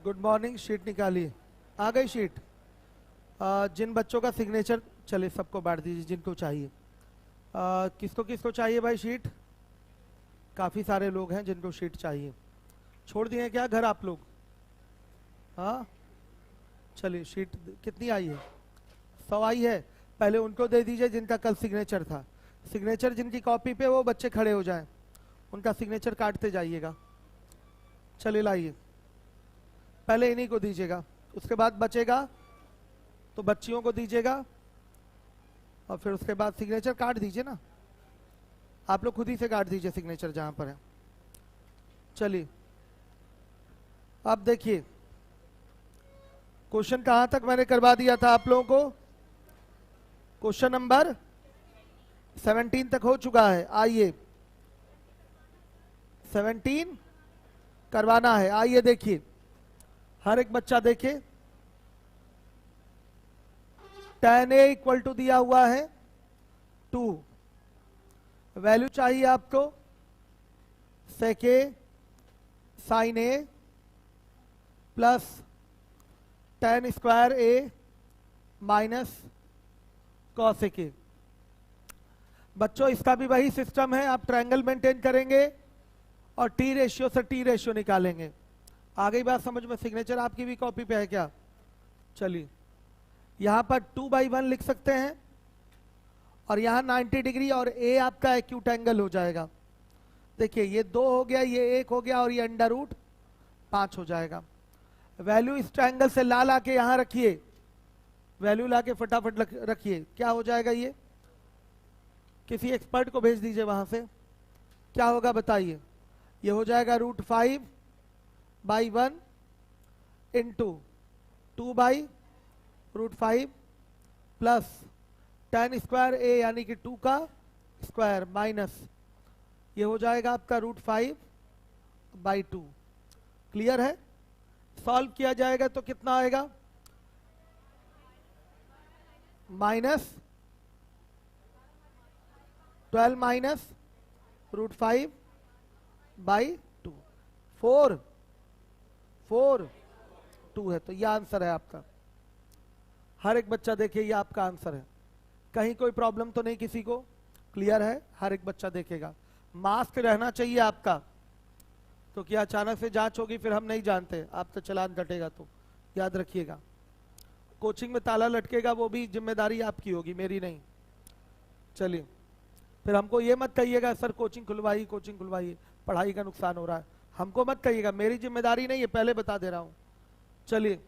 Good morning. Sheet निकालिए। आ गई sheet. जिन बच्चों का सिग्नेचर, चलिए सबको बांट दीजिए जिनको चाहिए। किसको किसको चाहिए भाई शीट? काफ़ी सारे लोग हैं जिनको शीट चाहिए। छोड़ दिए हैं क्या घर आप लोग? हाँ, चलिए शीट कितनी आई है? 100 आई है। पहले उनको दे दीजिए जिनका कल सिग्नेचर था। सिग्नेचर जिनकी कॉपी पे वो बच्चे खड़े हो जाएं, उनका सिग्नेचर काटते जाइएगा। चलिए लाइए, पहले इन्हीं को दीजिएगा, उसके बाद बचेगा तो बच्चियों को दीजिएगा, और फिर उसके बाद सिग्नेचर काट दीजिए ना। आप लोग खुद ही से काट दीजिए सिग्नेचर जहां पर है। चलिए अब देखिए, क्वेश्चन कहां तक मैंने करवा दिया था आप लोगों को? क्वेश्चन नंबर 17 तक हो चुका है। आइए 17 करवाना है। आइए देखिए, हर एक बच्चा देखे। tan a इक्वल टू दिया हुआ है 2। वैल्यू चाहिए आपको sec a sin a plus tan square a minus cos a। बच्चों इसका भी वही सिस्टम है, आप ट्रायंगल मेंटेन करेंगे और टी रेशियो से टी रेशियो निकालेंगे। आ गई बात समझ में? सिग्नेचर आपकी भी कॉपी पे है क्या? चलिए यहां पर 2/1 लिख सकते हैं, और यहां 90 डिग्री और ए आपका एक्यूट एंगल हो जाएगा। देखिए ये 2 हो गया, ये 1 हो गया, और ये √5 हो जाएगा। वैल्यू इस ट्रायंगल से ला ला के यहां रखिए, वैल्यू ला के फटाफट रखिए। क्या हो जाएगा ये? किसी एक्सपर्ट को भेज दीजिए वहां से। क्या होगा बताइए? ये हो जाएगा √5/1 into 2/√5 plus tan square a यानी कि 2 का स्क्वायर माइनस ये हो जाएगा आपका √5/2। क्लियर है? सॉल्व किया जाएगा तो कितना आएगा? -12 माइनस √5/2 4 2 है। तो यह आंसर है आपका। हर एक बच्चा देखिए, ये आपका आंसर है। कहीं कोई प्रॉब्लम तो नहीं किसी को? क्लियर है? हर एक बच्चा देखेगा। मास्क रहना चाहिए आपका, तो क्या अचानक से जांच होगी फिर हम नहीं जानते, आपका चालान कटेगा, तो याद रखिएगा। कोचिंग में ताला लटकेगा, वो भी जिम्मेदारी आपकी होगी, मेरी नहीं। चलिए फिर हमको ये मत कहिएगा सर कोचिंग खुलवाइए, पढ़ाई का नुकसान हो रहा है। हमको मत कहिएगा, मेरी जिम्मेदारी नहीं है, पहले बता दे रहा हूं। चलिए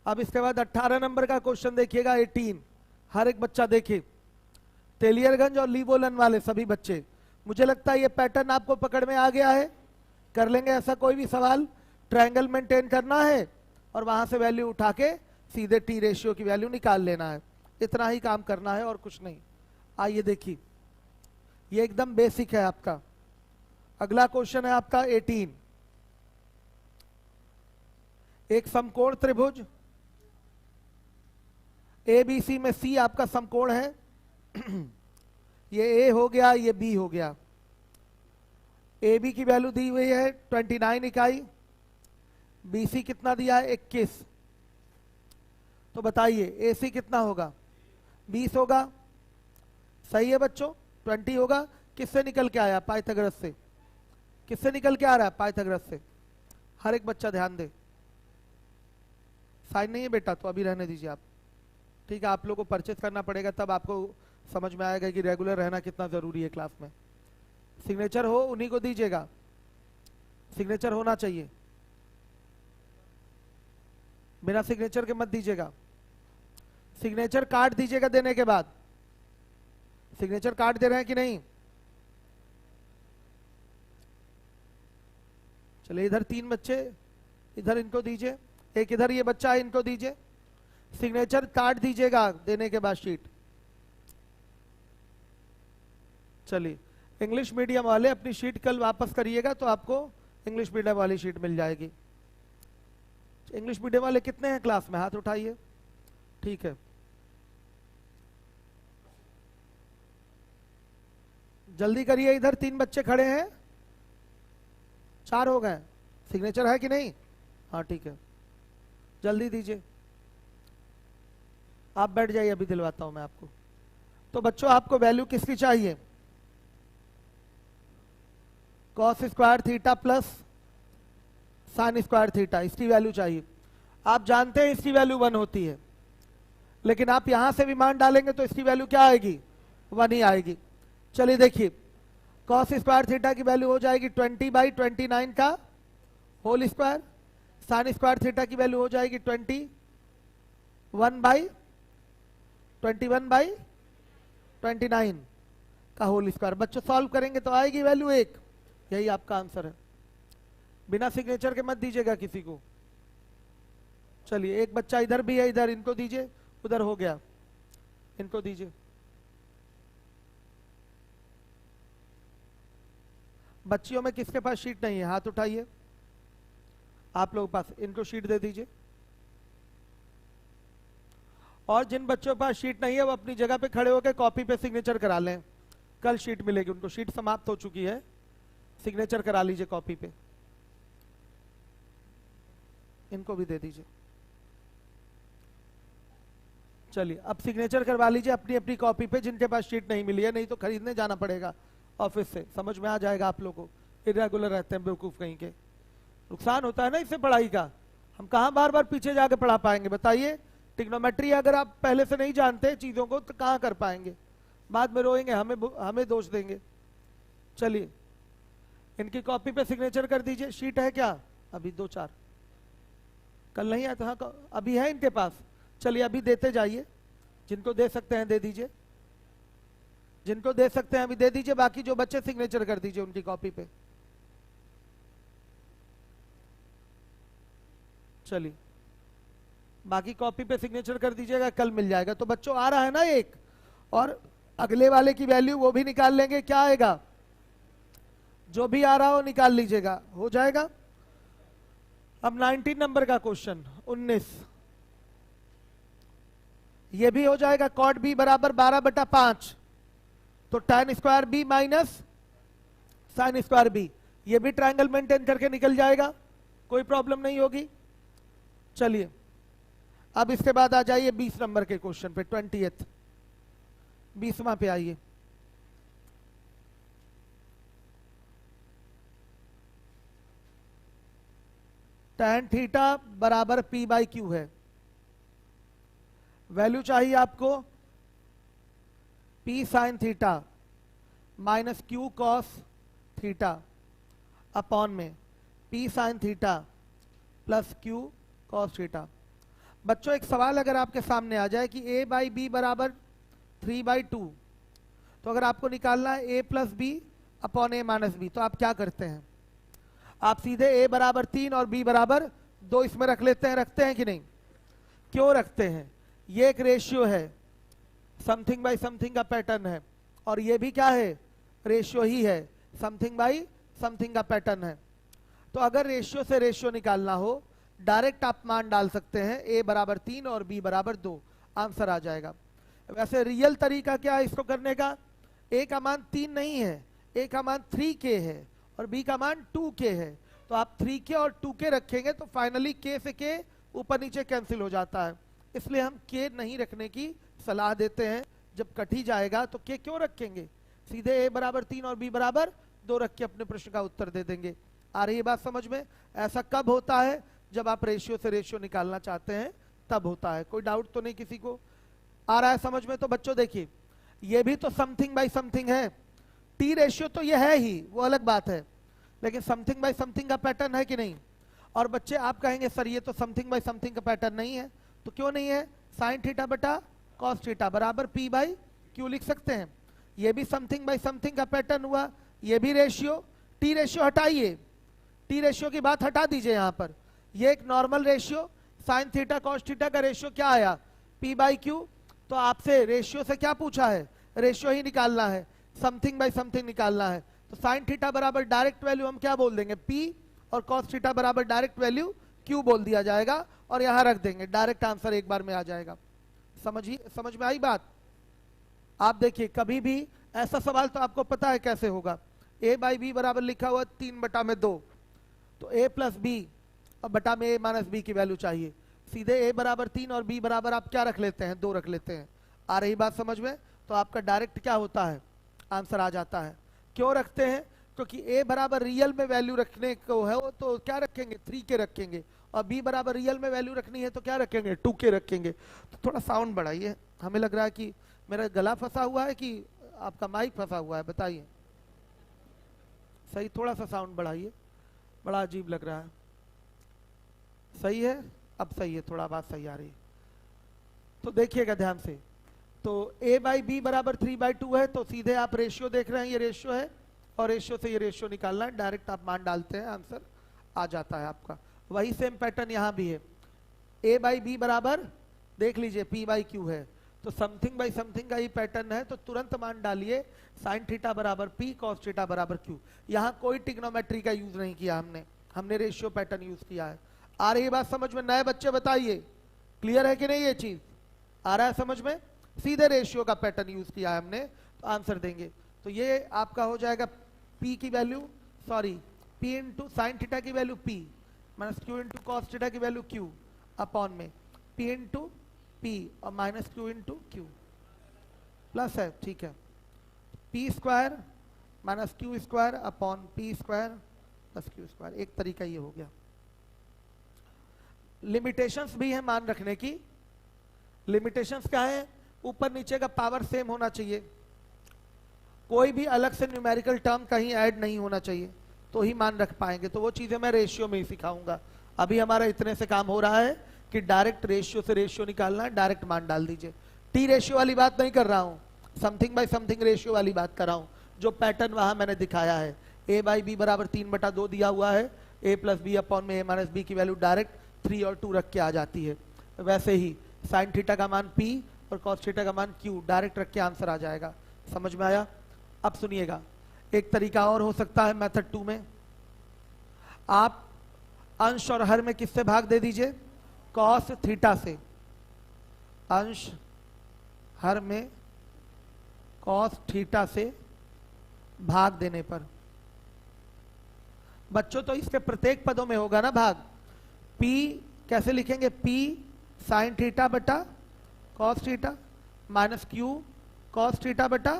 अब इसके बाद 18 नंबर का क्वेश्चन देखिएगा। 18 हर एक बच्चा देखे, तेलियरगंज और लीवोलन वाले सभी बच्चे। मुझे लगता है ये पैटर्न आपको पकड़ में आ गया है। कर लेंगे ऐसा कोई भी सवाल? ट्रायंगल मेंटेन करना है और वहां से वैल्यू उठा के सीधे टी रेशियो की वैल्यू निकाल लेना है। इतना ही काम करना है और कुछ नहीं। आइए देखिए, ये एकदम बेसिक है आपका। अगला क्वेश्चन है आपका 18। एक समकोण त्रिभुज ABC में C आपका समकोण है। ये A हो गया, ये B हो गया। AB की वैल्यू दी हुई है 29 इकाई, BC कितना दिया है? 21। तो बताइए AC कितना होगा? 20 होगा। सही है बच्चों, 20 होगा। किससे निकल के आया? पाइथागोरस से। किससे निकल के आ रहा है? पाइथागोरस से। हर एक बच्चा ध्यान दे। साइन नहीं है बेटा तो अभी रहने दीजिए आप। ठीक है, आप लोगों को परचेस करना पड़ेगा, तब आपको समझ में आएगा कि रेगुलर रहना कितना जरूरी है क्लास में। सिग्नेचर हो उन्हीं को दीजिएगा, सिग्नेचर होना चाहिए, बिना सिग्नेचर के मत दीजिएगा। सिग्नेचर काट दीजिएगा देने के बाद। सिग्नेचर काट दे रहे हैं कि नहीं? चलिए इधर 3 बच्चे, इधर इनको दीजिए। एक इधर ये बच्चा है, इनको दीजिए। सिग्नेचर काट दीजिएगा देने के बाद शीट। चलिए इंग्लिश मीडियम वाले अपनी शीट कल वापस करिएगा तो आपको इंग्लिश मीडियम वाली शीट मिल जाएगी। इंग्लिश मीडियम वाले कितने हैं क्लास में? हाथ उठाइए। ठीक है, जल्दी करिए। इधर 3 बच्चे खड़े हैं, 4 हो गए। सिग्नेचर है कि नहीं? हाँ ठीक है, जल्दी दीजिए, आप बैठ जाइए, अभी दिलवाता हूं मैं आपको। तो बच्चों आपको वैल्यू किसकी चाहिए? Cos square theta plus sign square theta, इसकी वैल्यू चाहिए। आप जानते हैं इसकी वैल्यू 1 होती है, लेकिन आप यहां से भी मान डालेंगे तो इसकी वैल्यू क्या आएगी? 1 ही आएगी। चलिए देखिए, कॉस स्क्वायर थीटा की वैल्यू हो जाएगी 20/29 का whole square, sine square theta की वैल्यू हो जाएगी 21/29 का होल स्क्वायर। बच्चों सॉल्व करेंगे तो आएगी वैल्यू 1, यही आपका आंसर है। बिना सिग्नेचर के मत दीजिएगा किसी को। चलिए एक बच्चा इधर भी है, इधर इनको दीजिए, उधर हो गया, इनको दीजिए। बच्चियों में किसके पास शीट नहीं है? हाथ उठाइए, आप लोगों के पास, इनको शीट दे दीजिए। और जिन बच्चों के पास शीट नहीं है वो अपनी जगह पे खड़े होकर कॉपी पे सिग्नेचर करा लें, कल शीट मिलेगी उनको। शीट समाप्त हो चुकी है, सिग्नेचर करा लीजिए कॉपी पे। इनको भी दे दीजिए। चलिए अब सिग्नेचर करवा लीजिए अपनी अपनी कॉपी पे, जिनके पास शीट नहीं मिली है, नहीं तो खरीदने जाना पड़ेगा ऑफिस से। समझ में आ जाएगा आप लोगों को, इरेगुलर रहते हैं बेवकूफ कहीं के, नुकसान होता है ना इससे पढ़ाई का। हम कहाँ बार बार पीछे जाके पढ़ा पाएंगे बताइए? ट्रिग्नोमेट्री अगर आप पहले से नहीं जानते चीजों को तो कहाँ कर पाएंगे? बाद में रोएंगे, हमें दोष देंगे। चलिए इनकी कॉपी पे सिग्नेचर कर दीजिए। शीट है क्या? अभी 2-4, कल नहीं आया था। हाँ अभी है इनके पास, चलिए अभी देते जाइए, जिनको दे सकते हैं दे दीजिए, जिनको दे सकते हैं अभी दे दीजिए, बाकी जो बच्चे सिग्नेचर कर दीजिए उनकी कॉपी पे। चलिए बाकी कॉपी पे सिग्नेचर कर दीजिएगा, कल मिल जाएगा। तो बच्चों आ रहा है ना एक, और अगले वाले की वैल्यू वो भी निकाल लेंगे। क्या आएगा? जो भी आ रहा हो निकाल लीजिएगा, हो जाएगा। अब 19 नंबर का क्वेश्चन 19, ये भी हो जाएगा। कॉट बी बराबर 12/5, तो tan square B minus sine square B, ये भी ट्रायंगल मेंटेन करके निकल जाएगा, कोई प्रॉब्लम नहीं होगी। चलिए अब इसके बाद आ जाइए 20 नंबर के क्वेश्चन पे, 20th 20वां पे आइए। tan थीटा बराबर p/q है, वैल्यू चाहिए आपको p sine theta minus q cos theta upon में p sine theta plus q cos theta. बच्चों एक सवाल अगर आपके सामने आ जाए कि a/b बराबर 3/2, तो अगर आपको निकालना है a plus B upon a minus B, तो आप क्या करते हैं? आप सीधे a बराबर 3 और b बराबर 2 इसमें रख लेते हैं, रखते हैं कि नहीं? क्यों रखते हैं? ये एक रेशियो है, समथिंग बाय समथिंग का पैटर्न है, और ये भी क्या है? रेशियो ही है, समथिंग बाय समथिंग का पैटर्न है। तो अगर रेशियो से रेशियो निकालना हो, डायरेक्ट आप मान डाल सकते हैं, a बराबर 3 और b बराबर 2, आंसर आ जाएगा। वैसे रियल तरीका क्या है इसको करने का? a का मान 3 नहीं है, a का मान 3k है और b का मान 2k है, तो आप 3k और 2k रखेंगे तो फाइनली k से k ऊपर नीचे कैंसिल हो जाता है, इसलिए हम k नहीं रखने की सलाह देते हैं। जब कट ही जाएगा तो k क्यों रखेंगे? सीधे a बराबर 3 और b बराबर 2 रख के अपने प्रश्न का उत्तर दे देंगे। आ रही है बात समझ में? ऐसा कब होता है? जब आप रेशियो से रेशियो निकालना चाहते हैं तब होता है। कोई डाउट तो नहीं किसी को? आ रहा है समझ में? तो बच्चों देखिए, ये भी तो समथिंग बाय समथिंग है, टी रेशियो तो ये है ही, वो अलग बात है, लेकिन समथिंग बाय समथिंग का पैटर्न है कि नहीं? और बच्चे आप कहेंगे सर ये तो समथिंग बाय समथिंग का पैटर्न नहीं है, तो क्यों नहीं है? साइन थीटा बटा कॉस थीटा बराबर p/q लिख सकते हैं। ये भी समथिंग बाय समथिंग का पैटर्न हुआ, ये भी रेशियो। टी रेशियो हटाइए, टी रेशियो की बात हटा दीजिए यहाँ पर, ये एक normal ratio, sign theta cos theta का रेशियो क्या आया? p/q। तो आपसे रेशियो से क्या पूछा है? रेशियो ही निकालना है, समथिंग बाय समथिंग निकालना है। तो साइन थीटा बराबर डायरेक्ट वैल्यू हम क्या बोल देंगे? p, और कॉस थीटा बराबर डायरेक्ट वैल्यू q बोल दिया जाएगा और यहां रख देंगे, डायरेक्ट आंसर एक बार में आ जाएगा। समझ में आई बात? आप देखिए कभी भी ऐसा सवाल तो आपको पता है कैसे होगा। a/b बराबर लिखा हुआ 3/2, तो a प्लस बी और बटा में a माइनस बी की वैल्यू चाहिए। सीधे a बराबर 3 और b बराबर आप क्या रख लेते हैं, 2 रख लेते हैं। आ रही बात समझ में? तो आपका डायरेक्ट क्या होता है, आंसर आ जाता है। क्यों रखते हैं? क्योंकि a बराबर रियल में वैल्यू रखने को है तो क्या रखेंगे, 3 के रखेंगे, और b बराबर रियल में वैल्यू रखनी है तो क्या रखेंगे, 2 के रखेंगे। तो थोड़ा साउंड बढ़ाइए, हमें लग रहा है कि मेरा गला फंसा हुआ है कि आपका माइक फंसा हुआ है, बताइए। सही, थोड़ा सा साउंड बढ़ाइए, बड़ा अजीब लग रहा है। सही है, अब सही है, थोड़ा बात सही आ रही है। तो देखिएगा ध्यान से, तो a बाई बी बराबर 3/2 है, तो सीधे आप रेशियो देख रहे हैं, ये रेशियो है, और रेशियो से ये रेशियो निकालना है, डायरेक्ट आप मान डालते हैं, आंसर आ जाता है आपका। वही सेम पैटर्न यहाँ भी है, a बाई बी बराबर देख लीजिए p बाई क्यू है, तो समथिंग बाई समथिंग का ही पैटर्न है, तो तुरंत मान डालिए साइन थीटा बराबर p कॉस थीटा बराबर q। यहाँ कोई टिग्नोमेट्री का यूज नहीं किया हमने रेशियो पैटर्न यूज किया है। आ रही बात समझ में? नए बच्चे बताइए, क्लियर है कि नहीं? ये चीज आ रहा है समझ में? सीधे रेशियो का पैटर्न यूज किया है हमने, तो आंसर देंगे। तो ये आपका हो जाएगा p की value, sorry p into sine theta की value p minus q into cos theta की वैल्यू q अपॉन में p इंटू p और minus q into q plus है, ठीक है, p square minus q square upon p square plus q square. एक तरीका ये हो गया। लिमिटेशंस भी है मान रखने की। लिमिटेशंस क्या है? ऊपर नीचे का पावर सेम होना चाहिए, कोई भी अलग से न्यूमेरिकल टर्म कहीं ऐड नहीं होना चाहिए, तो ही मान रख पाएंगे। तो वो चीजें मैं रेशियो में ही सिखाऊंगा। अभी हमारा इतने से काम हो रहा है कि डायरेक्ट रेशियो से रेशियो निकालना है, डायरेक्ट मान डाल दीजिए। टी रेशियो वाली बात नहीं कर रहा हूं, समथिंग बाई समथिंग रेशियो वाली बात कर रहा हूं, जो पैटर्न वहां मैंने दिखाया है। a बाई बी बराबर 3/2 दिया हुआ है, a प्लस बी अपॉन में a माइनस बी की वैल्यू डायरेक्ट 3 और 2 रख के आ जाती है। वैसे ही साइन थीटा का मान p और कॉस थीटा का मान q डायरेक्ट रख के आंसर आ जाएगा। समझ में आया? अब सुनिएगा, एक तरीका और हो सकता है मेथड 2 में। आप अंश और हर में किससे भाग दे दीजिए? कॉस थीटा से। अंश हर में कॉस थीटा से भाग देने पर, बच्चों तो इसके प्रत्येक पदों में होगा ना भाग। p कैसे लिखेंगे? p साइन थीटा बटा cos theta minus q cos theta बटा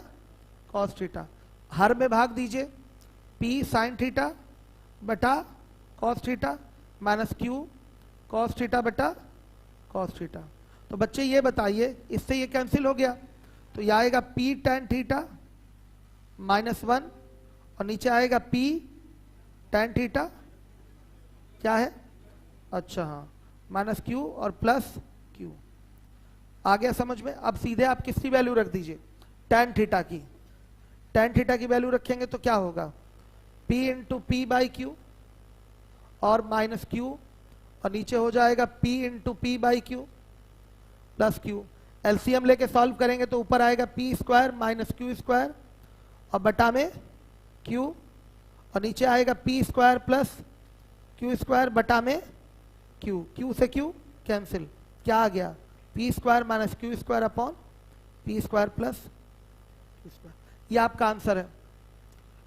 कॉस थीटा। हर में भाग दीजिए, p साइन थीटा बटा cos theta minus q cos theta बटा कॉस थीटा। तो बच्चे ये बताइए, इससे ये कैंसिल हो गया, तो ये आएगा p tan थीटा माइनस 1 और नीचे आएगा p tan थीटा क्या है? अच्छा हाँ, माइनस q और प्लस q। आ गया समझ में? अब सीधे आप किसकी वैल्यू रख दीजिए? tan थीटा की। tan थीटा की वैल्यू रखेंगे तो क्या होगा? p into P by Q और माइनस q, और नीचे हो जाएगा p into P by Q plus q। LCM लेके सॉल्व करेंगे तो ऊपर आएगा p square minus q square और बटा में q, और नीचे आएगा p square plus q square बटा में q। q से q कैंसिल, क्या आ गया? p square minus q square upon p square plus q square. ये आपका आंसर है।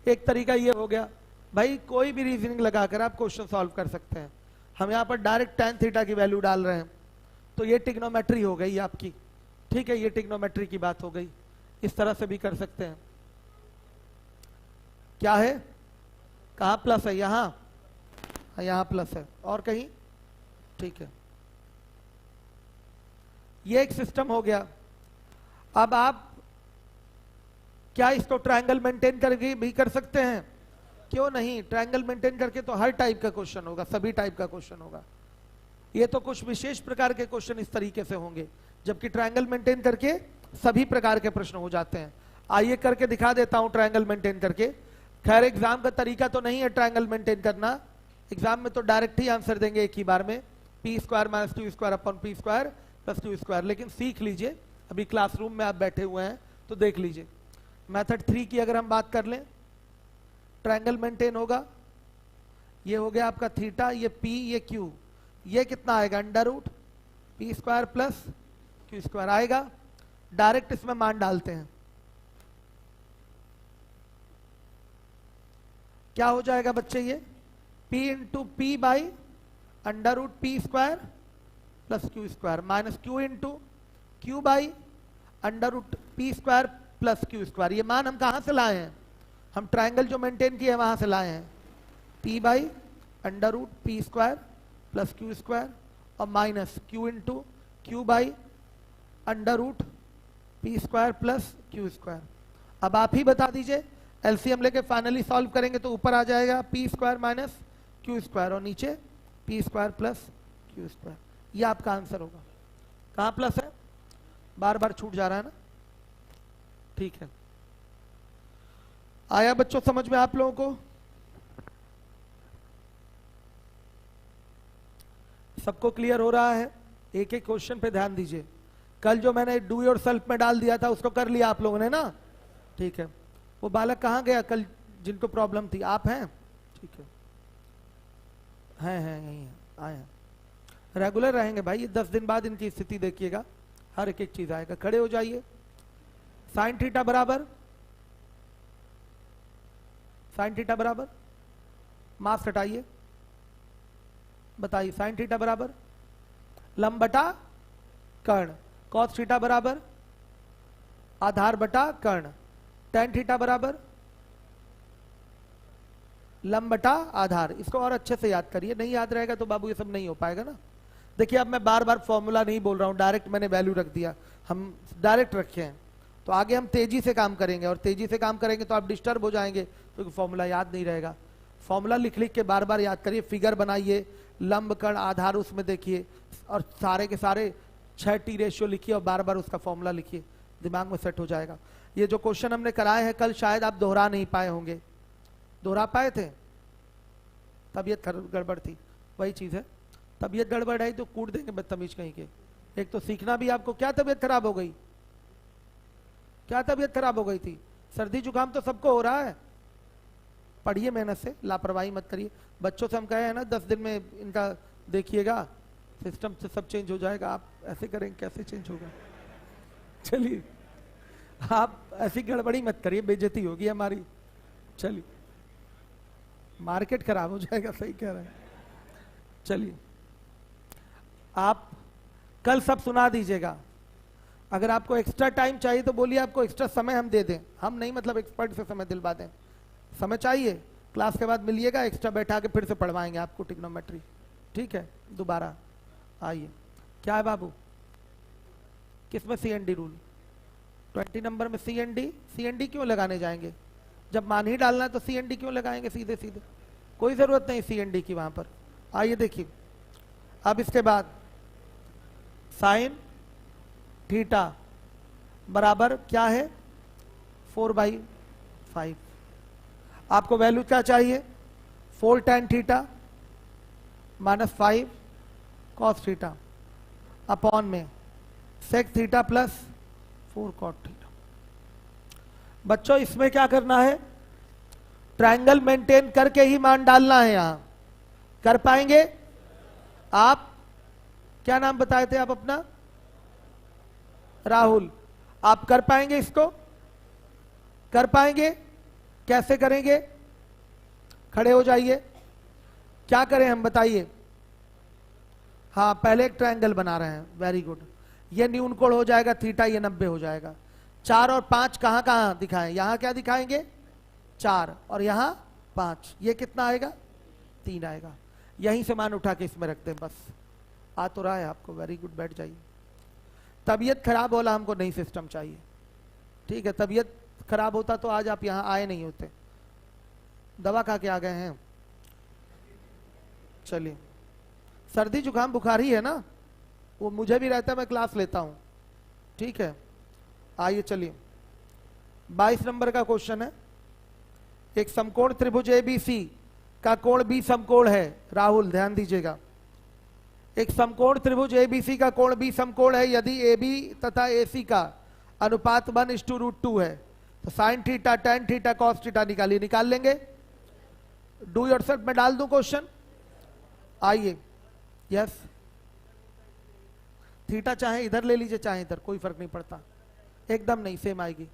एक तरीका ये हो गया भाई, कोई भी रीजनिंग लगाकर आप क्वेश्चन सॉल्व कर सकते हैं। हम यहाँ पर डायरेक्ट tan थीटा की वैल्यू डाल रहे हैं, तो ये टिग्नोमेट्री हो गई आपकी, ठीक है, ये टिग्नोमेट्री की बात हो गई। इस तरह से भी कर सकते हैं। क्या है? कहाँ प्लस है? यहाँ, यहाँ प्लस है, और कहीं? ठीक है, ये एक सिस्टम हो गया। अब आप क्या इसको ट्रायंगल मेंटेन करके भी कर सकते हैं? क्यों नहीं? ट्रायंगल मेंटेन करके तो हर टाइप का क्वेश्चन होगा, सभी टाइप का क्वेश्चन होगा। ये तो कुछ विशेष प्रकार के क्वेश्चन इस तरीके से होंगे, जबकि ट्रायंगल मेंटेन करके सभी प्रकार के प्रश्न हो जाते हैं। आइए करके दिखा देता हूं ट्रायंगल मेंटेन करके। खैर एग्जाम का तरीका तो नहीं है ट्रायंगल मेंटेन करना, एग्जाम में तो डायरेक्ट ही आंसर देंगे एक ही बार में, P square minus Q square upon P square plus Q square. लेकिन सीख लीजिए, अभी क्लासरूम में आप बैठे हुए हैं तो देख लीजिए। मेथड 3 की अगर हम बात कर लें, ट्रायंगल मेंटेन होगा, ये हो गया आपका थीटा, ये पी, ये क्यू, ये कितना आएगा? Under root P square plus Q square आएगा। डायरेक्ट इसमें मान डालते हैं, क्या हो जाएगा बच्चे? ये p into P by under root P square plus Q square minus Q into Q by under root P square plus Q square. ये मान हम कहाँ से लाए हैं? हम ट्राइंगल जो मेंटेन किए वहां से लाए हैं। P by under root P square plus Q square और minus Q into Q by under root P square plus Q square. अब आप ही बता दीजिए, एलसीएम लेके फाइनली सॉल्व करेंगे तो ऊपर आ जाएगा P square minus Q square और नीचे P square plus Q square. ये आपका आंसर होगा। कहाँ प्लस है? बार बार छूट जा रहा है ना। ठीक है, आया बच्चों समझ में आप लोगों को? सबको क्लियर हो रहा है? एक एक क्वेश्चन पे ध्यान दीजिए। कल जो मैंने डू योरसेल्फ में डाल दिया था उसको कर लिया आप लोगों ने ना? ठीक है। वो बालक कहाँ गया कल जिनको प्रॉब्लम थी? आप हैं? ठीक है, हैं यही हैं, आए हैं। रेगुलर रहेंगे भाई, ये 10 दिन बाद इनकी स्थिति देखिएगा, हर एक एक चीज आएगा। खड़े हो जाइए। साइन थीटा बराबर, साइन थीटा बराबर, मास हटाइए, बताइए। साइन थीटा बराबर लंब बटा कर्ण, कॉस थीटा बराबर आधार बटा कर्ण, टेन थीटा बराबर लंब बटा आधार। इसको और अच्छे से याद करिए, नहीं याद रहेगा तो बाबू ये सब नहीं हो पाएगा ना। देखिए अब मैं बार बार फॉर्मूला नहीं बोल रहा हूं, डायरेक्ट मैंने वैल्यू रख दिया, हम डायरेक्ट रखे हैं। तो आगे हम तेजी से काम करेंगे और तेजी से काम करेंगे तो आप डिस्टर्ब हो जाएंगे क्योंकि फॉर्मूला याद नहीं रहेगा। फॉर्मूला लिख लिख के बार बार याद करिए, फिगर बनाइए, लंब कर्ण आधार उसमें देखिए और सारे के सारे 6 टी रेशियो लिखिए और बार बार उसका फॉर्मूला लिखिए, दिमाग में सेट हो जाएगा। ये जो क्वेश्चन हमने कराए हैं कल शायद आप दोहरा नहीं पाए होंगे। दोहरा पाए थे? तबीयत गड़बड़ थी, वही चीज है। तबीयत गड़बड़ है तो कूट देंगे बदतमीज कहीं के। एक तो सीखना भी आपको। क्या तबीयत खराब हो गई? क्या तबीयत खराब हो गई थी? सर्दी जुकाम तो सबको हो रहा है। पढ़िए मेहनत से, लापरवाही मत करिए। बच्चों से हम कहे हैं ना 10 दिन में इनका देखिएगा सिस्टम से सब चेंज हो जाएगा। आप ऐसे करेंगे कैसे चेंज होगा? चलिए आप ऐसी गड़बड़ी मत करिए, बेइज्जती होगी हमारी। चलिए मार्केट खराब हो जाएगा, सही कह रहे हैं। चलिए आप कल सब सुना दीजिएगा। अगर आपको एक्स्ट्रा टाइम चाहिए तो बोलिए, आपको एक्स्ट्रा समय हम दे दें। हम नहीं मतलब एक्सपर्ट से समय दिलवा दें। समय चाहिए क्लास के बाद मिलिएगा, एक्स्ट्रा बैठा के फिर से पढ़वाएंगे आपको ट्रिग्नोमेट्री। ठीक है, दोबारा आइए। क्या है बाबू? किसमें CND रूल? 20 नंबर में CND क्यों लगाने जाएंगे? जब मान ही डालना है तो CND क्यों लगाएंगे सीधे सीधे? कोई जरूरत नहीं CND की वहां पर। आइए देखिए, अब इसके बाद साइन थीटा बराबर क्या है? 4/5। आपको वैल्यू क्या चाहिए? 4 tan theta minus 5 cos theta upon में sec theta plus 4 cot theta. बच्चों इसमें क्या करना है? ट्रायंगल मेंटेन करके ही मान डालना है। यहां कर पाएंगे आप? क्या नाम बताए थे आप अपना? राहुल। आप कर पाएंगे इसको? कर पाएंगे? कैसे करेंगे? खड़े हो जाइए। क्या करें हम बताइए? हाँ पहले एक ट्रायंगल बना रहे हैं, वेरी गुड। ये न्यून कोण हो जाएगा थीटा, ये 90 हो जाएगा। 4 और 5 कहां कहां दिखाएं? यहां क्या दिखाएंगे? 4 और यहां 5। ये कितना आएगा? 3 आएगा। यहीं से मान उठा के इसमें रखते हैं, बस आ तो रहा है आपको। वेरी गुड, बैठ जाइए। तबीयत खराब होला, हमको नहीं सिस्टम चाहिए। ठीक है, तबीयत खराब होता तो आज आप यहां आए नहीं होते। दवा खा के आ गए हैं। चलिए, सर्दी जुकाम बुखार ही है ना, वो मुझे भी रहता है, मैं क्लास लेता हूं। ठीक है, आइए चलिए 22 नंबर का क्वेश्चन है। एक समकोण त्रिभुज ABC का कोण B समकोण है। राहुल ध्यान दीजिएगा, एक समकोण त्रिभुज ABC का कोण B समकोण है यदि AB तथा AC का अनुपात 1:√2 है तो sine theta tan theta cos theta निकालिए। निकाल लेंगे? डू योरसेल्फ में डाल दूं क्वेश्चन? आइए, यस। थीटा चाहे इधर ले लीजिए चाहे इधर, कोई फर्क नहीं पड़ता, एकदम नहीं, सेम आएगी।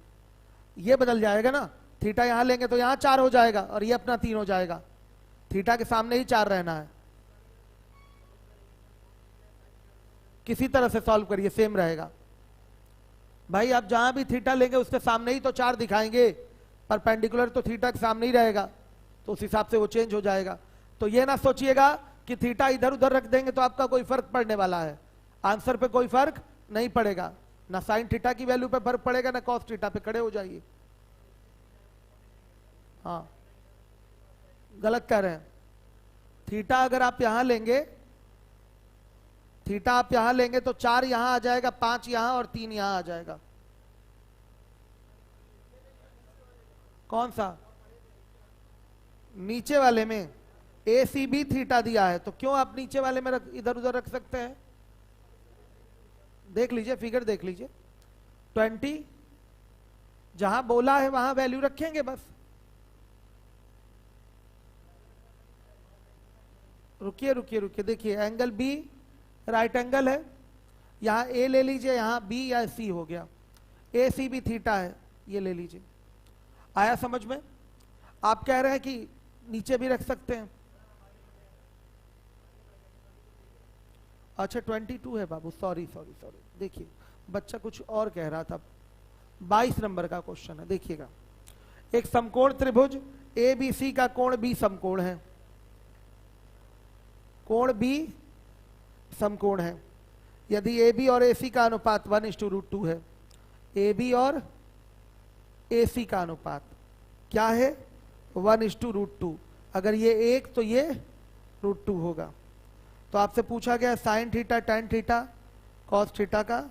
ये बदल जाएगा ना, थीटा यहां लेंगे तो यहां 4 हो जाएगा और ये अपना 3 हो जाएगा। थीटा के सामने ही 4 रहना है। किसी तरह से सॉल्व करिए, सेम रहेगा भाई। आप जहां भी थीटा लेंगे उसके सामने ही तो 4 दिखाएंगे, परपेंडिकुलर तो थीटा के सामने ही रहेगा, तो उस हिसाब से वो चेंज हो जाएगा। तो ये ना सोचिएगा कि थीटा इधर उधर रख देंगे तो आपका कोई फर्क पड़ने वाला है, आंसर पे कोई फर्क नहीं पड़ेगा, ना साइन थीटा की वैल्यू पे फर्क पड़ेगा, ना कॉस थीटा पे, खड़े हो जाइए। हाँ गलत कह रहे हैं, थीटा अगर आप यहां लेंगे, थीटा आप यहां लेंगे तो 4 यहां आ जाएगा, 5 यहां और 3 यहां आ जाएगा। कौन सा? नीचे वाले में ए सी बी थीटा दिया है, तो क्यों आप नीचे वाले में इधर उधर रख सकते हैं? देख लीजिए, फिगर देख लीजिए, 20 जहां बोला है वहां वैल्यू रखेंगे बस। रुकिए रुकिए रुकिए, देखिए एंगल बी राइट एंगल है, यहां ए ले लीजिए, यहां बी या सी हो गया, ए सी बी थीटा है, ये ले लीजिए। आया समझ में? आप कह रहे हैं कि नीचे भी रख सकते हैं। अच्छा 22 है बाबू, सॉरी सॉरी सॉरी, देखिए बच्चा कुछ और कह रहा था। 22 नंबर का क्वेश्चन है, देखिएगा। एक समकोण त्रिभुज ए बी सी का कोण बी समकोण है, कोण बी समकोण है। यदि ए बी और ए सी का अनुपात 1:√2 है, ए बी और ए सी का अनुपात क्या है? 1:√2। अगर ये 1 तो ये √2 होगा। तो आपसे पूछा गया sine theta tan theta cos theta का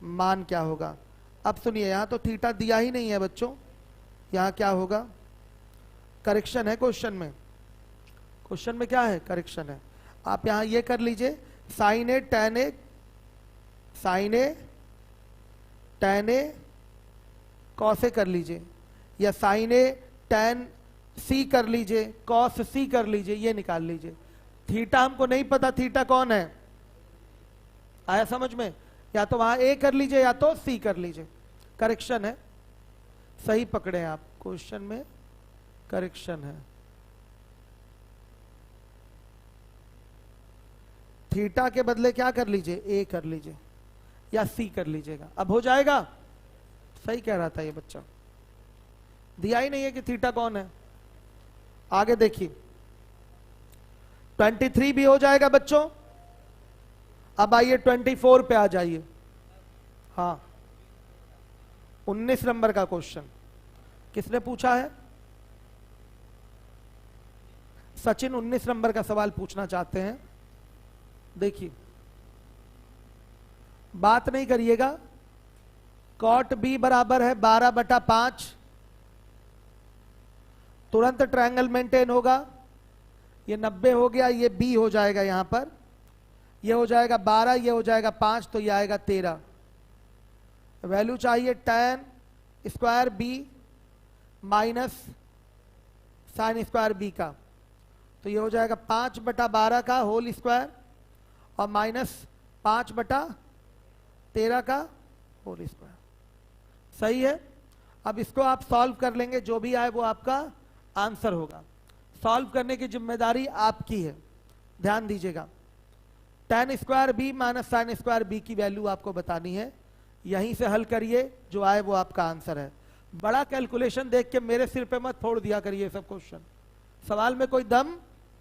मान क्या होगा। अब सुनिए, यहां तो थीटा दिया ही नहीं है बच्चों, यहां क्या होगा? करेक्शन है क्वेश्चन में, क्वेश्चन में क्या है? करेक्शन है। आप यहां ये कर लीजिए, sign A ten A, sign A ten A cos A कर लीजिए, या साइन ए टेन सी कर लीजिए, कॉस सी कर लीजिए, ये निकाल लीजिए। थीटा हमको नहीं पता थीटा कौन है, आया समझ में? या तो वहां ए कर लीजिए या तो सी कर लीजिए, करेक्शन है। सही पकड़े आप, क्वेश्चन में करेक्शन है। थीटा के बदले क्या कर लीजिए? ए कर लीजिए या सी कर लीजिएगा, अब हो जाएगा। सही कह रहा था ये बच्चा, दिया ही नहीं है कि थीटा कौन है। आगे देखिए, 23 भी हो जाएगा बच्चों। अब आइए 24 पे आ जाइए। हाँ 19 नंबर का क्वेश्चन किसने पूछा है? सचिन 19 नंबर का सवाल पूछना चाहते हैं। देखिए, बात नहीं करिएगा। कॉट बी बराबर है 12/5, तुरंत ट्रायंगल मेंटेन होगा। ये 90 हो गया, ये बी हो जाएगा, यहां पर ये हो जाएगा 12, ये हो जाएगा 5, तो ये आएगा 13। वैल्यू चाहिए tan square B minus sine square B का, तो ये हो जाएगा 5/12 का होल स्क्वायर और माइनस 5/13 का होल स्क्वायर। सही है। अब इसको आप सॉल्व कर लेंगे, जो भी आए वो आपका आंसर होगा। सॉल्व करने की जिम्मेदारी आपकी है, ध्यान दीजिएगा। tan square B minus sine square B की वैल्यू आपको बतानी है, यहीं से हल करिए, जो आए वो आपका आंसर है। बड़ा कैलकुलेशन देख के मेरे सिर पे मत फोड़ दिया करिए सब क्वेश्चन, सवाल में कोई दम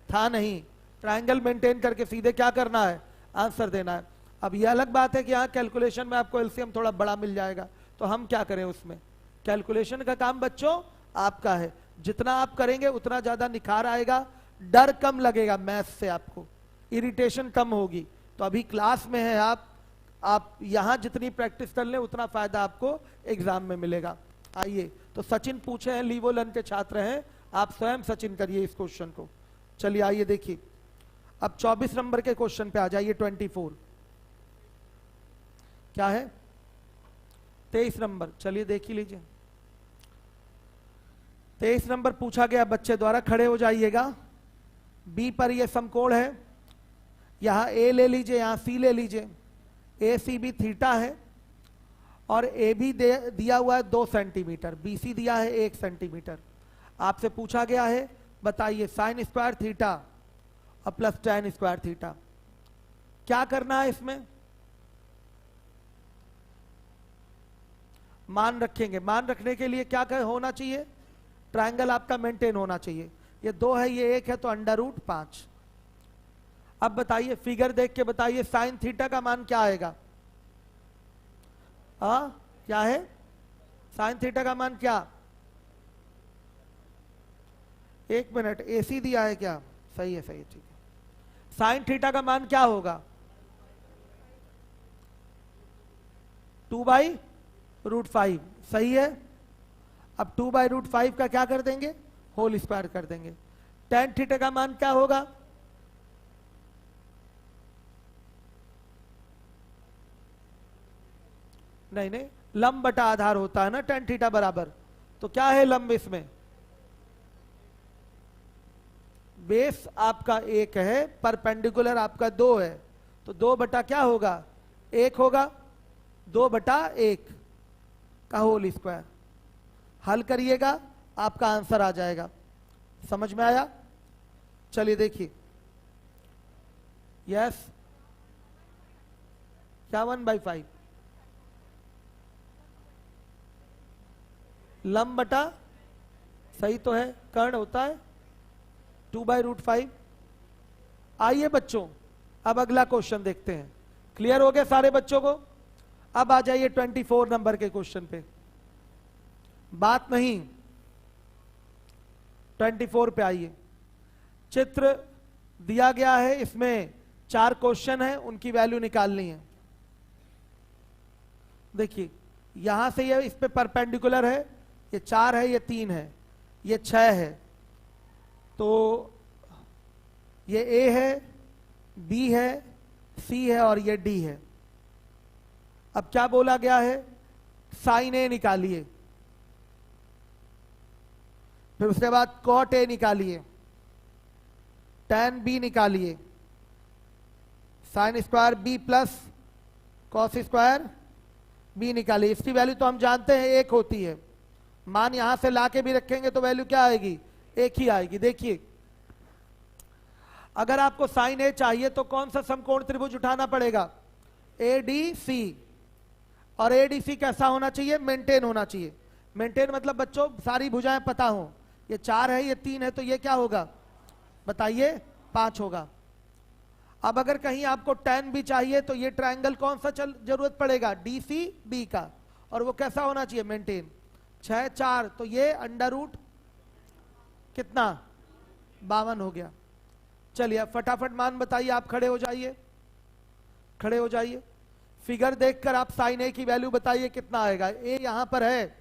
था नहीं। ट्रायंगल मेंटेन करके सीधे क्या करना है? आंसर देना है। अब यह अलग बात है कि यहाँ कैलकुलेशन में आपको एलसीएम थोड़ा बड़ा मिल जाएगा, तो हम क्या करें उसमें? कैलकुलेशन का काम बच्चों आपका है, जितना आप करेंगे उतना ज्यादा निखार आएगा, डर कम लगेगा मैथ्स से, आपको इरिटेशन कम होगी। तो अभी क्लास में है आप यहां जितनी प्रैक्टिस कर लें उतना फायदा आपको एग्जाम में मिलेगा। आइए, तो सचिन पूछे हैं, लीवोलन के छात्र हैं, आप स्वयं सचिन करिए इस क्वेश्चन को। चलिए आइए देखिए, अब 24 नंबर के क्वेश्चन पे आ जाइए। 24 क्या है? 23 नंबर, चलिए देख ही लीजिए। 23 नंबर पूछा गया बच्चे द्वारा, खड़े हो जाइएगा। बी पर ये समकोण है, यहां ए ले लीजिए, यहां सी ले लीजिए। ए सी बी थीटा है और ए बी दिया हुआ है 2 सेंटीमीटर, बी सी दिया है 1 सेंटीमीटर। आपसे पूछा गया है बताइए साइन स्क्वायर थीटा और प्लस tan स्क्वायर थीटा क्या करना है इसमें? मान रखेंगे, मान रखने के लिए क्या होना चाहिए, ट्रायंगल आपका मेंटेन होना चाहिए। ये 2 है, ये 1 है, तो √5। अब बताइए, फिगर देख के बताइए साइन थीटा का मान क्या आएगा। क्या है साइन थीटा का मान, क्या, 1 मिनट, AC दिया है क्या, सही है, सही है, ठीक है। साइन थीटा का मान क्या होगा, 2/√5, सही है। अब 2/√5 का क्या कर देंगे, होल स्क्वायर कर देंगे। टेन थीटा का मान क्या होगा, नहीं नहीं, लंब बटा आधार होता है ना टेन थीटा बराबर, तो क्या है लंब इसमें, बेस आपका 1 है, परपेंडिकुलर आपका 2 है, तो 2 बटा क्या होगा, 1 होगा, 2/1 का होल स्क्वायर। हल करिएगा, आपका आंसर आ जाएगा। समझ में आया। चलिए देखिए, यस, क्या 1/5, लंब बटा, सही तो है, कर्ण होता है 2/√5। आइए बच्चों, अब अगला क्वेश्चन देखते हैं। क्लियर हो गया सारे बच्चों को। अब आ जाइए 24 नंबर के क्वेश्चन पे। बात नहीं, 24 पे आइए। चित्र दिया गया है, इसमें 4 क्वेश्चन है, उनकी वैल्यू निकालनी है। देखिए, यहां से ये इस पे परपेंडिकुलर है, ये 4 है, ये 3 है, ये 6 है, तो ये A है, B है, C है और ये D है। अब क्या बोला गया है, साइन A निकालिए, फिर उसके बाद कॉट A निकालिए, tan B निकालिए, sine square B plus cos square B निकालिए। इसकी वैल्यू तो हम जानते हैं 1 होती है, मान यहां से लाके भी रखेंगे तो वैल्यू क्या आएगी, 1 ही आएगी। देखिए, अगर आपको साइन A चाहिए तो कौन सा समकोण त्रिभुज उठाना पड़ेगा, ADC। और ADC कैसा होना चाहिए, मेंटेन होना चाहिए। मेंटेन मतलब बच्चों सारी भुजाएं पता हो, ये 4 है, ये 3 है, तो ये क्या होगा बताइए, 5 होगा। अब अगर कहीं आपको tan B चाहिए तो ये ट्रायंगल कौन सा जरूरत पड़ेगा, DCB का, और वो कैसा होना चाहिए, मेंटेन। 6 4, तो ये √ कितना, 52 हो गया। चलिए अब फटाफट मान बताइए, आप खड़े हो जाइए, खड़े हो जाइए। फिगर देखकर आप साइन A की वैल्यू बताइए कितना आएगा। A यहां पर है,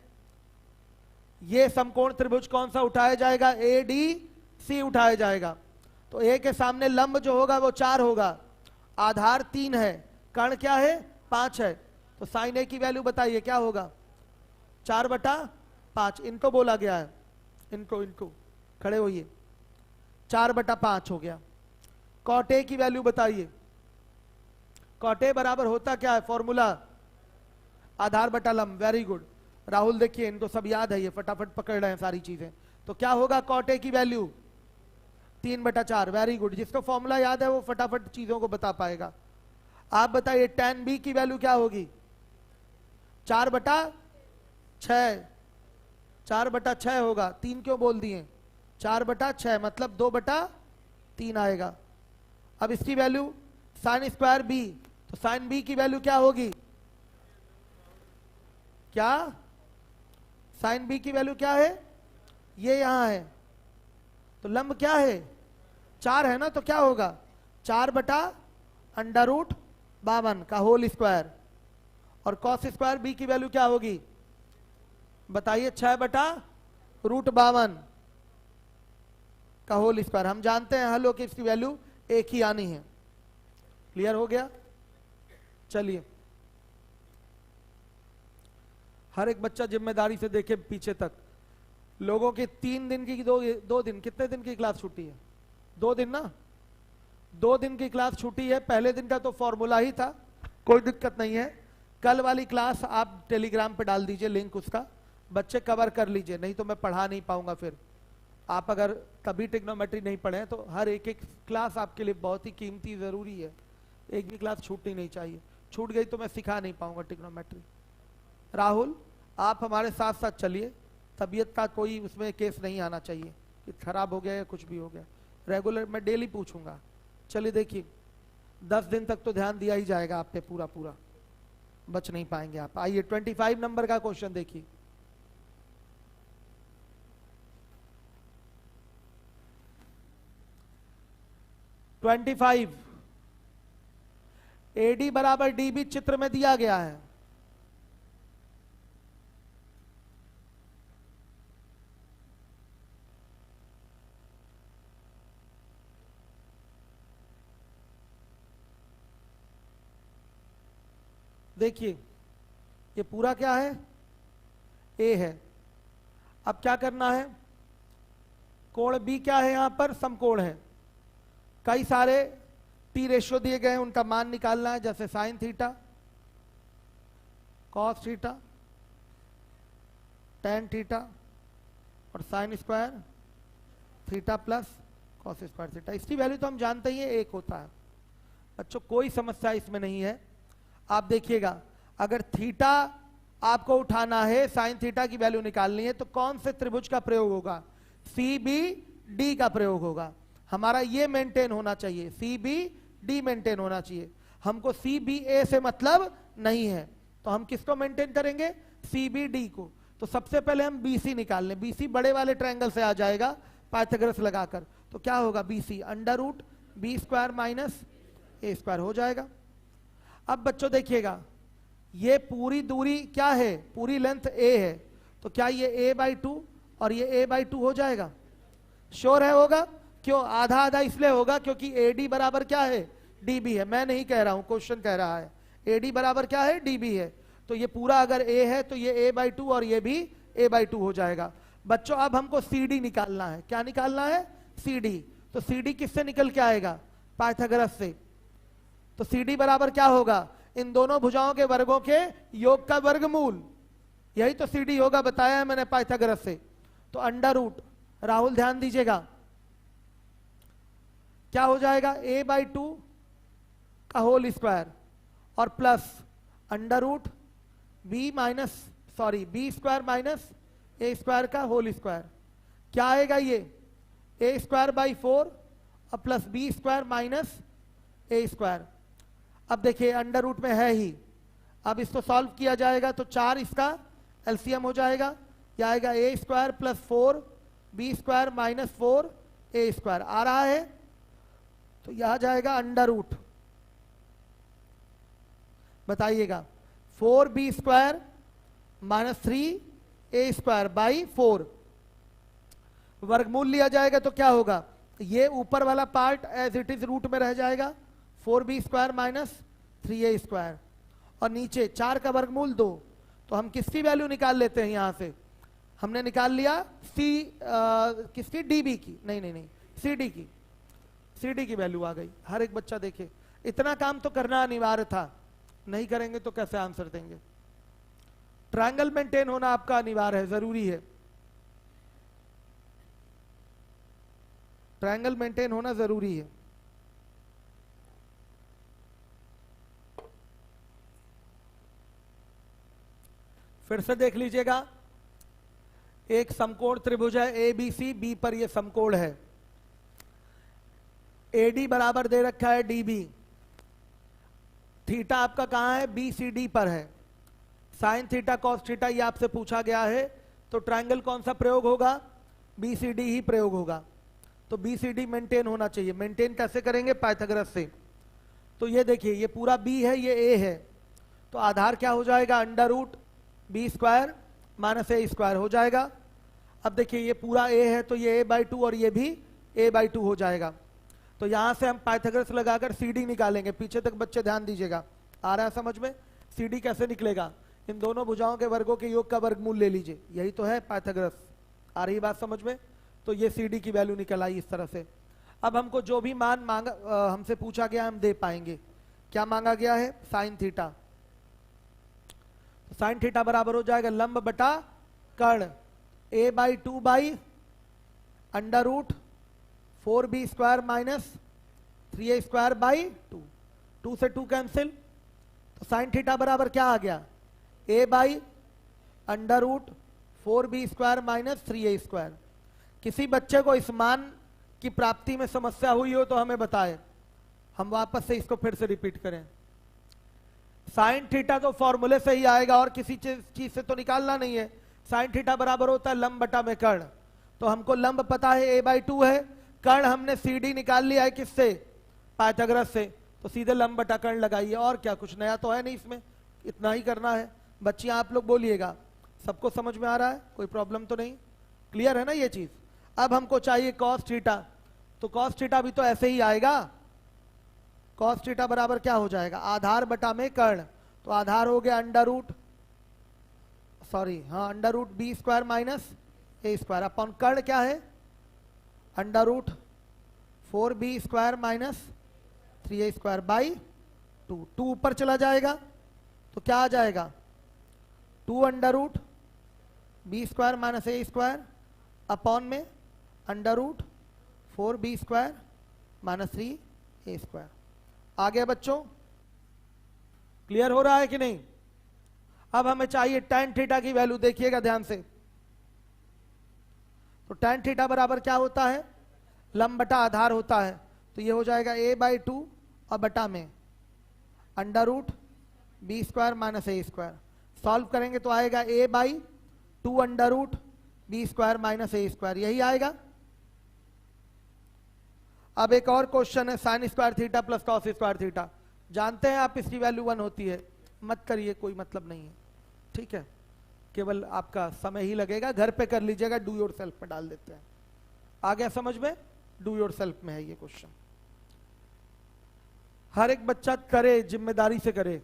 ये समकोण त्रिभुज कौन सा उठाया जाएगा, ADC उठाया जाएगा। तो A के सामने लंब जो होगा वो 4 होगा, आधार 3 है, कर्ण क्या है, 5 है, तो साइन A की वैल्यू बताइए क्या होगा, 4/5। इनको बोला गया है, इनको खड़े होइए, 4/5 हो गया। कॉट A की वैल्यू बताइए। कॉट A बराबर होता क्या है, फॉर्मूला आधार बटा लंब। वेरी गुड राहुल, देखिए इनको सब याद है, ये फटाफट पकड़ रहे हैं सारी चीजें। तो क्या होगा कॉट A की वैल्यू, 3/4। वेरी गुड, जिसको फॉर्मूला याद है वो फटाफट चीजों को बता पाएगा। आप बताइए tan B की वैल्यू क्या होगी, 4/6। 4/6 होगा, 3 क्यों बोल दिए, 4/6 मतलब 2/3 आएगा। अब इसकी वैल्यू साइन स्क्वायर B, तो साइन B की वैल्यू क्या होगी, क्या, साइन B की वैल्यू क्या है, ये यहां है, तो लंब क्या है, 4 है ना, तो क्या होगा 4/√52 का होल स्क्वायर। और कॉस स्क्वायर B की वैल्यू क्या होगी बताइए, 6/√52 का होल स्क्वायर। हम जानते हैं हल हो कि इसकी वैल्यू 1 ही आनी है। क्लियर हो गया। चलिए हर एक बच्चा जिम्मेदारी से देखे पीछे तक। लोगों की 3 दिन की 2 दिन, कितने दिन की क्लास छुट्टी है, 2 दिन ना, 2 दिन की क्लास छुट्टी है। पहले दिन का तो फॉर्मूला ही था, कोई दिक्कत नहीं है। कल वाली क्लास आप टेलीग्राम पे डाल दीजिए लिंक उसका, बच्चे कवर कर लीजिए, नहीं तो मैं पढ़ा नहीं पाऊंगा। फिर आप अगर कभी ट्रिग्नोमेट्री नहीं पढ़े तो हर एक क्लास आपके लिए बहुत ही कीमती जरूरी है, एक भी क्लास छूटनी नहीं चाहिए। छूट गई तो मैं सिखा नहीं पाऊंगा ट्रिग्नोमेट्री। राहुल आप हमारे साथ साथ चलिए, तबीयत का कोई उसमें केस नहीं आना चाहिए कि खराब हो गया या कुछ भी हो गया। रेगुलर मैं डेली पूछूंगा। चलिए देखिए, 10 दिन तक तो ध्यान दिया ही जाएगा आप पे, पूरा पूरा बच नहीं पाएंगे आप। आइए 25 नंबर का क्वेश्चन देखिए। AD बराबर DB चित्र में दिया गया है। देखिए ये पूरा क्या है, A है। अब क्या करना है, कोण B क्या है, यहां पर समकोण है। कई सारे T रेशियो दिए गए हैं, उनका मान निकालना है, जैसे sine theta, cos theta, tan theta और sine square theta plus cos square theta. इसकी वैल्यू तो हम जानते ही हैं, 1 होता है। बच्चों कोई समस्या इसमें नहीं है। आप देखिएगा, अगर थीटा आपको उठाना है, साइन थीटा की वैल्यू निकालनी है, तो कौन से त्रिभुज का प्रयोग होगा, CBD का प्रयोग होगा। हमारा ये मेंटेन होना चाहिए, CBD मेंटेन होना चाहिए। हमको CBA से मतलब नहीं है, तो हम किसको मेंटेन करेंगे, CBD को। तो सबसे पहले हम BC निकाल लें। BC बड़े वाले ट्रायंगल से आ जाएगा पाइथागोरस लगाकर। तो क्या होगा, BC √B² माइनस A² हो जाएगा। अब बच्चों देखिएगा, ये पूरी दूरी क्या है, पूरी लेंथ A है, तो क्या ये A/2 और ये A/2 हो जाएगा, श्योर है होगा। क्यों, आधा आधा इसलिए होगा क्योंकि AD बराबर क्या है, DB है। मैं नहीं कह रहा हूं, क्वेश्चन कह रहा है। AD बराबर क्या है, DB है। तो ये पूरा अगर A है तो ये A/2 और ये भी A/2 हो जाएगा। बच्चों अब हमको CD निकालना है। क्या निकालना है, CD। तो CD किससे निकल के आएगा, पाइथागोरस से। तो CD बराबर क्या होगा, इन दोनों भुजाओं के वर्गों के योग का वर्गमूल। यही तो CD होगा, बताया है मैंने पाइथागोरस से। तो √ राहुल ध्यान दीजिएगा, क्या हो जाएगा, A/2 का होल स्क्वायर और प्लस √B² माइनस A² का होल स्क्वायर। क्या आएगा ये, A²/4 और प्लस B² माइनस A²। अब देखिए √ में है ही, अब इसको सॉल्व किया जाएगा तो 4 इसका एलसीएम हो जाएगा। यह आएगा A² plus 4 B² minus 4 A² आ रहा है। तो यह आ जाएगा √ बताइएगा 4B² माइनस 3A²/4 वर्गमूल लिया जाएगा तो क्या होगा, ये ऊपर वाला part as it is root में रह जाएगा, 4B² माइनस 3A² और नीचे 4 का वर्गमूल 2। तो हम किसकी वैल्यू निकाल लेते हैं, यहां से हमने निकाल लिया किसकी, DB की, नहीं CD की वैल्यू आ गई। हर एक बच्चा देखे, इतना काम तो करना अनिवार्य था, नहीं करेंगे तो कैसे आंसर देंगे। ट्रायंगल मेंटेन होना आपका अनिवार्य है, जरूरी है। ट्रायंगल मेंटेन होना जरूरी है। फिर से देख लीजिएगा, एक समकोण त्रिभुज है ABC, B पर यह समकोण है। AD बराबर दे रखा है DB, थीटा आपका कहां है, BCD पर है। साइन थीटा कॉस थीटा ये आपसे पूछा गया है, तो ट्रायंगल कौन सा प्रयोग होगा, BCD ही प्रयोग होगा। तो BCD मेंटेन होना चाहिए। मेंटेन कैसे करेंगे, पाइथागोरस से। तो ये देखिए, ये पूरा B है, ये A है, तो आधार क्या हो जाएगा, √B² माइनस A² हो जाएगा। अब देखिए ये पूरा A है, तो ये A/2 और ये भी A/2 हो जाएगा। तो यहां से हम पाइथागोरस लगाकर CD निकालेंगे। पीछे तक बच्चे ध्यान दीजिएगा, आ रहा है समझ में। CD कैसे निकलेगा, इन दोनों भुजाओं के वर्गों के योग का वर्गमूल ले लीजिए, यही तो है पाइथागोरस। आ रही बात समझ में। तो ये CD की वैल्यू निकल आई इस तरह से। अब हमको जो भी मान मांगा हमसे पूछा गया हम दे पाएंगे। क्या मांगा गया है, साइन थीटा। तो साइन थीटा बराबर हो जाएगा लंब बटा कर्ण, A/2 √4B² माइनस 3A²/2। 2 से 2 कैंसिल, तो साइन थीटा बराबर क्या आ गया, A/2 under root 4b square minus 3a square. किसी बच्चे को इस मान की प्राप्ति में समस्या हुई हो तो हमें बताए, हम वापस से इसको फिर से रिपीट करें। साइन थीटा तो फॉर्मूले से ही आएगा और किसी चीज से तो निकालना नहीं है। साइन थीटा बराबर होता है लंब बटा में कर्ण, तो हमको लंब पता है a/2 है, कर्ण हमने CD निकाल लिया है किससे, पाइथागोरस से, तो सीधे लंब बटा कर्ण लगाइए। और क्या, कुछ नया तो है नहीं इसमें, इतना ही करना है। बच्चियां आप लोग बोलिएगा, सबको समझ में आ रहा है, कोई प्रॉब्लम तो नहीं, क्लियर है ना ये चीज। अब हमको चाहिए कॉस थीटा, तो कॉस थीटा भी तो ऐसे ही आएगा। कॉस थीटा बराबर क्या हो जाएगा, आधार बटा में कर्ण, तो आधार हो गया under root b square minus a square upon कर्ण क्या है, under root 4b square minus 3a square by 2। 2 ऊपर चला जाएगा तो क्या आ जाएगा, 2 under root b square minus a square upon में under root 4b square minus 3a square. आ गया बच्चों, क्लियर हो रहा है कि नहीं। अब हमें चाहिए tan थीटा की वैल्यू, देखिएगा ध्यान से। तो tan थीटा बराबर क्या होता है, लंब बटा आधार होता है, तो ये हो जाएगा a/2 और बटा में under root b square minus a square. Solve करेंगे तो आएगा a/2 under root b square minus a square, यही आएगा। अब एक और क्वेश्चन है, sine square theta plus cos square theta. जानते हैं आप इसकी वैल्यू 1 होती है, मत करिए, कोई मतलब नहीं है, ठीक है, केवल आपका समय ही लगेगा, घर पे कर लीजिएगा, डू योर सेल्फ में डाल देते हैं। आ गया समझ में, डू योर सेल्फ में है ये क्वेश्चन, हर एक बच्चा करे, जिम्मेदारी से करे।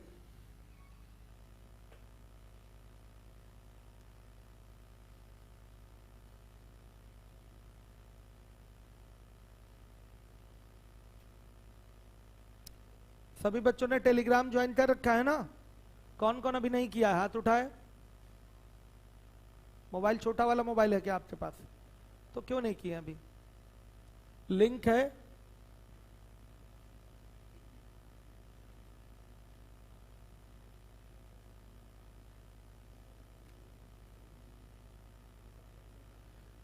सभी बच्चों ने टेलीग्राम ज्वाइन कर रखा है ना, कौन कौन अभी नहीं किया है, हाथ उठाए। मोबाइल, छोटा वाला मोबाइल है क्या आपके पास, तो क्यों नहीं किया अभी, लिंक है।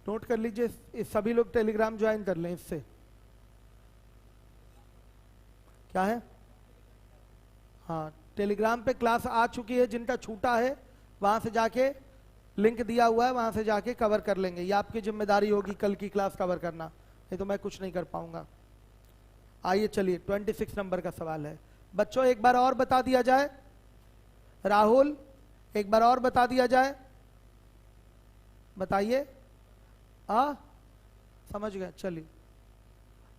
नोट कर लीजिए, सभी लोग टेलीग्राम ज्वाइन कर लें इससे। क्या है, हाँ, टेलीग्राम पे क्लास आ चुकी है, जिनका छूटा है वहां से जाके लिंक दिया हुआ है, वहां से जाके कवर कर लेंगे। ये आपकी जिम्मेदारी होगी कल की क्लास कवर करना, नहीं तो मैं कुछ नहीं कर पाऊंगा। आइए चलिए, 26 नंबर का सवाल है बच्चों, एक बार और बता दिया जाए। राहुल, एक बार और बता दिया जाए, बताइए। समझ गए, चलिए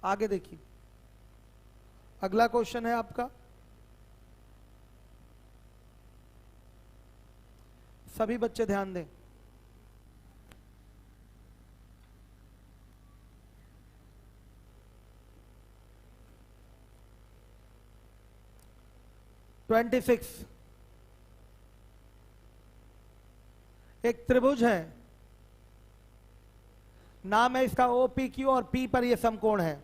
आगे देखिए। अगला क्वेश्चन है आपका, सभी बच्चे ध्यान दें। एक त्रिभुज है, नाम है इसका OPQ और P पर यह समकोण है।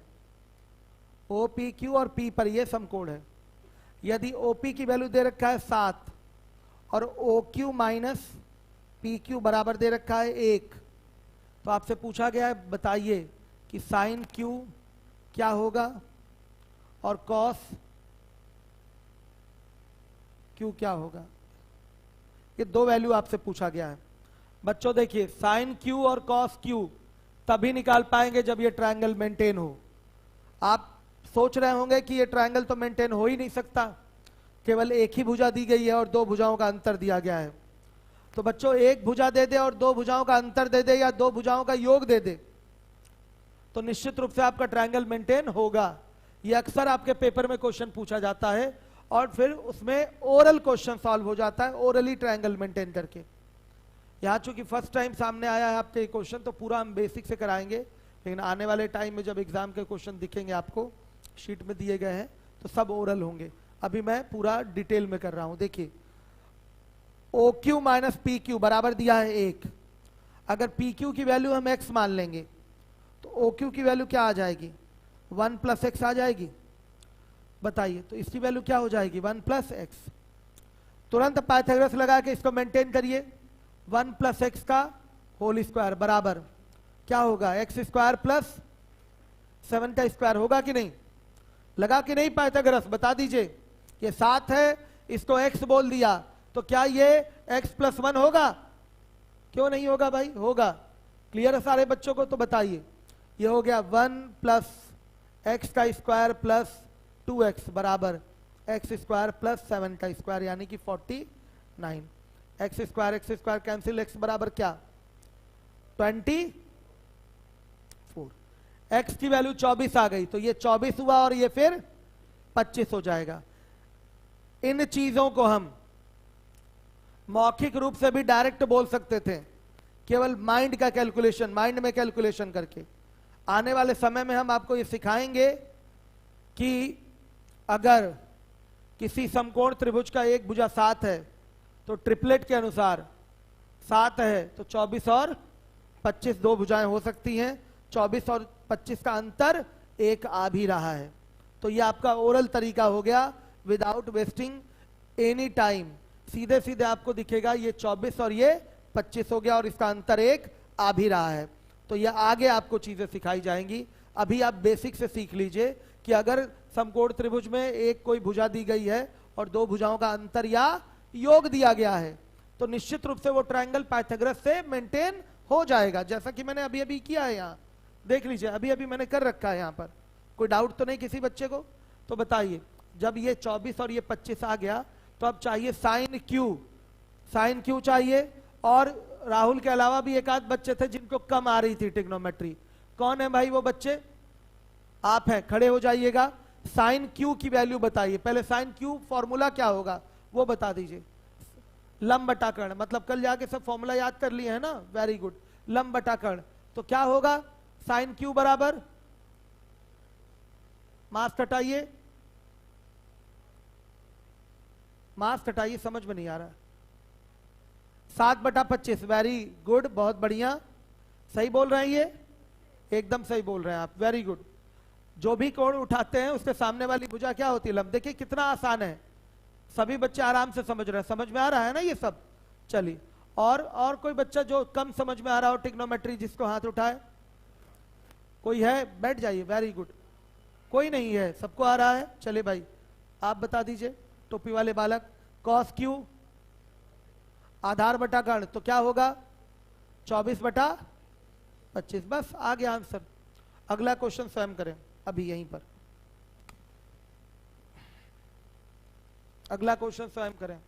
OPQ और P पर यह समकोण है। यदि OP की वैल्यू दे रखा है 7 और OQ माइनस PQ बराबर दे रखा है 1, तो आपसे पूछा गया है बताइए कि साइन Q क्या होगा और कॉस Q क्या होगा। ये दो वैल्यू आपसे पूछा गया है। बच्चों देखिए, साइन Q और कॉस Q तभी निकाल पाएंगे जब ये ट्रायंगल मेंटेन हो। आप सोच रहे होंगे कि ये ट्रायंगल तो मेंटेन हो ही नहीं सकता, केवल एक ही भुजा दी गई है और दो भुजाओं का अंतर दिया गया है। तो बच्चों एक भुजा दे दे और दो भुजाओं का अंतर दे दे या दो भुजाओं का योग दे दे तो निश्चित रूप से आपका ट्रायंगल मेंटेन होगा। ये अक्सर आपके पेपर में क्वेश्चन पूछा जाता है और फिर उसमें ओरल क्वेश्चन सॉल्व हो जाता है, ओरली ट्रायंगल मेंटेन करके। यहाँ चूंकि फर्स्ट टाइम सामने आया है आपके क्वेश्चन, तो पूरा हम बेसिक से कराएंगे, लेकिन आने वाले टाइम में जब एग्जाम के क्वेश्चन दिखेंगे आपको शीट में दिए गए हैं तो सब ओरल होंगे। अभी मैं पूरा डिटेल में कर रहा हूं। देखिए, OQ माइनस PQ बराबर दिया है 1। अगर PQ की वैल्यू हम x मान लेंगे तो OQ की वैल्यू क्या आ जाएगी, 1 प्लस एक्स आ जाएगी। बताइए, तो इसकी वैल्यू क्या हो जाएगी, 1 प्लस एक्स। तुरंत पाइथागोरस लगा के इसको मेंटेन करिए। 1 प्लस एक्स का होल स्क्वायर बराबर क्या होगा, एक्स स्क्वायर प्लस 7 का स्क्वायर होगा कि नहीं, लगा कि नहीं पाइथागोरस, बता दीजिए। ये 7 है, इसको x बोल दिया, तो क्या ये x प्लस 1 होगा, क्यों नहीं होगा भाई, होगा। क्लियर है सारे बच्चों को, तो बताइए। ये हो गया 1 प्लस एक्स का स्क्वायर प्लस 2x बराबर एक्स स्क्वायर प्लस 7 का स्क्वायर यानी कि 49। एक्स स्क्वायर कैंसिल, एक्स बराबर क्या 24, एक्स की वैल्यू 24 आ गई, तो ये 24 हुआ और ये फिर 25 हो जाएगा। इन चीजों को हम मौखिक रूप से भी डायरेक्ट बोल सकते थे, केवल माइंड का कैलकुलेशन, माइंड में कैलकुलेशन करके। आने वाले समय में हम आपको ये सिखाएंगे कि अगर किसी समकोण त्रिभुज का एक भुजा 7 है तो ट्रिपलेट के अनुसार 7 है तो 24 और 25 दो भुजाएं हो सकती हैं, 24 और 25 का अंतर एक आ भी रहा है। तो ये आपका ओरल तरीका हो गया विदाउट वेस्टिंग एनी टाइम, सीधे सीधे आपको दिखेगा ये 24 और ये 25 हो गया और इसका अंतर एक आ भी रहा है। तो ये आगे आपको चीजें सिखाई जाएंगी। अभी आप बेसिक से सीख लीजिए कि अगर समकोण त्रिभुज में एक कोई भुजा दी गई है और दो भुजाओं का अंतर या योग दिया गया है तो निश्चित रूप से वो ट्रायंगल पाइथागोरस से मेंटेन हो जाएगा, जैसा कि मैंने अभी अभी किया है। यहाँ देख लीजिए, अभी अभी मैंने कर रखा है। यहाँ पर कोई डाउट तो नहीं किसी बच्चे को, तो बताइए। जब ये 24 और ये 25 आ गया तो अब चाहिए साइन क्यू चाहिए। और राहुल के अलावा भी एक आध बच्चे थे जिनको कम आ रही थी ट्रिग्नोमेट्री। कौन है भाई वो बच्चे, आप हैं, खड़े हो जाइएगा। साइन क्यू की वैल्यू बताइए। पहले साइन क्यू फॉर्मूला क्या होगा वो बता दीजिए। लंब बटा कर्ण, मतलब कल जाके सब फॉर्मूला याद कर लिए है ना, वेरी गुड। लंब बटा कर्ण, तो क्या होगा साइन क्यू बराबर, मास्क हटाइए, मास्क हटाइए, समझ में नहीं आ रहा। 7/25, वेरी गुड, बहुत बढ़िया, सही बोल रहे हैं, ये एकदम सही बोल रहे हैं आप, वेरी गुड। जो भी कोण उठाते हैं उसके सामने वाली भुजा क्या होती है, लंब। देखिए कितना आसान है, सभी बच्चे आराम से समझ रहे हैं, समझ में आ रहा है ना ये सब। चलिए, और कोई बच्चा जो कम समझ में आ रहा हो ट्रिग्नोमेट्री, जिसको हाथ उठाए, कोई है, बैठ जाइए, वेरी गुड। कोई नहीं है, सबको आ रहा है। चलिए भाई आप बता दीजिए, टोपी वाले बालक। कॉस क्यू आधार बटा कर्ण, तो क्या होगा 24/25, बस आ गया आंसर। अगला क्वेश्चन स्वयं करें अभी यहीं पर, अगला क्वेश्चन स्वयं करें।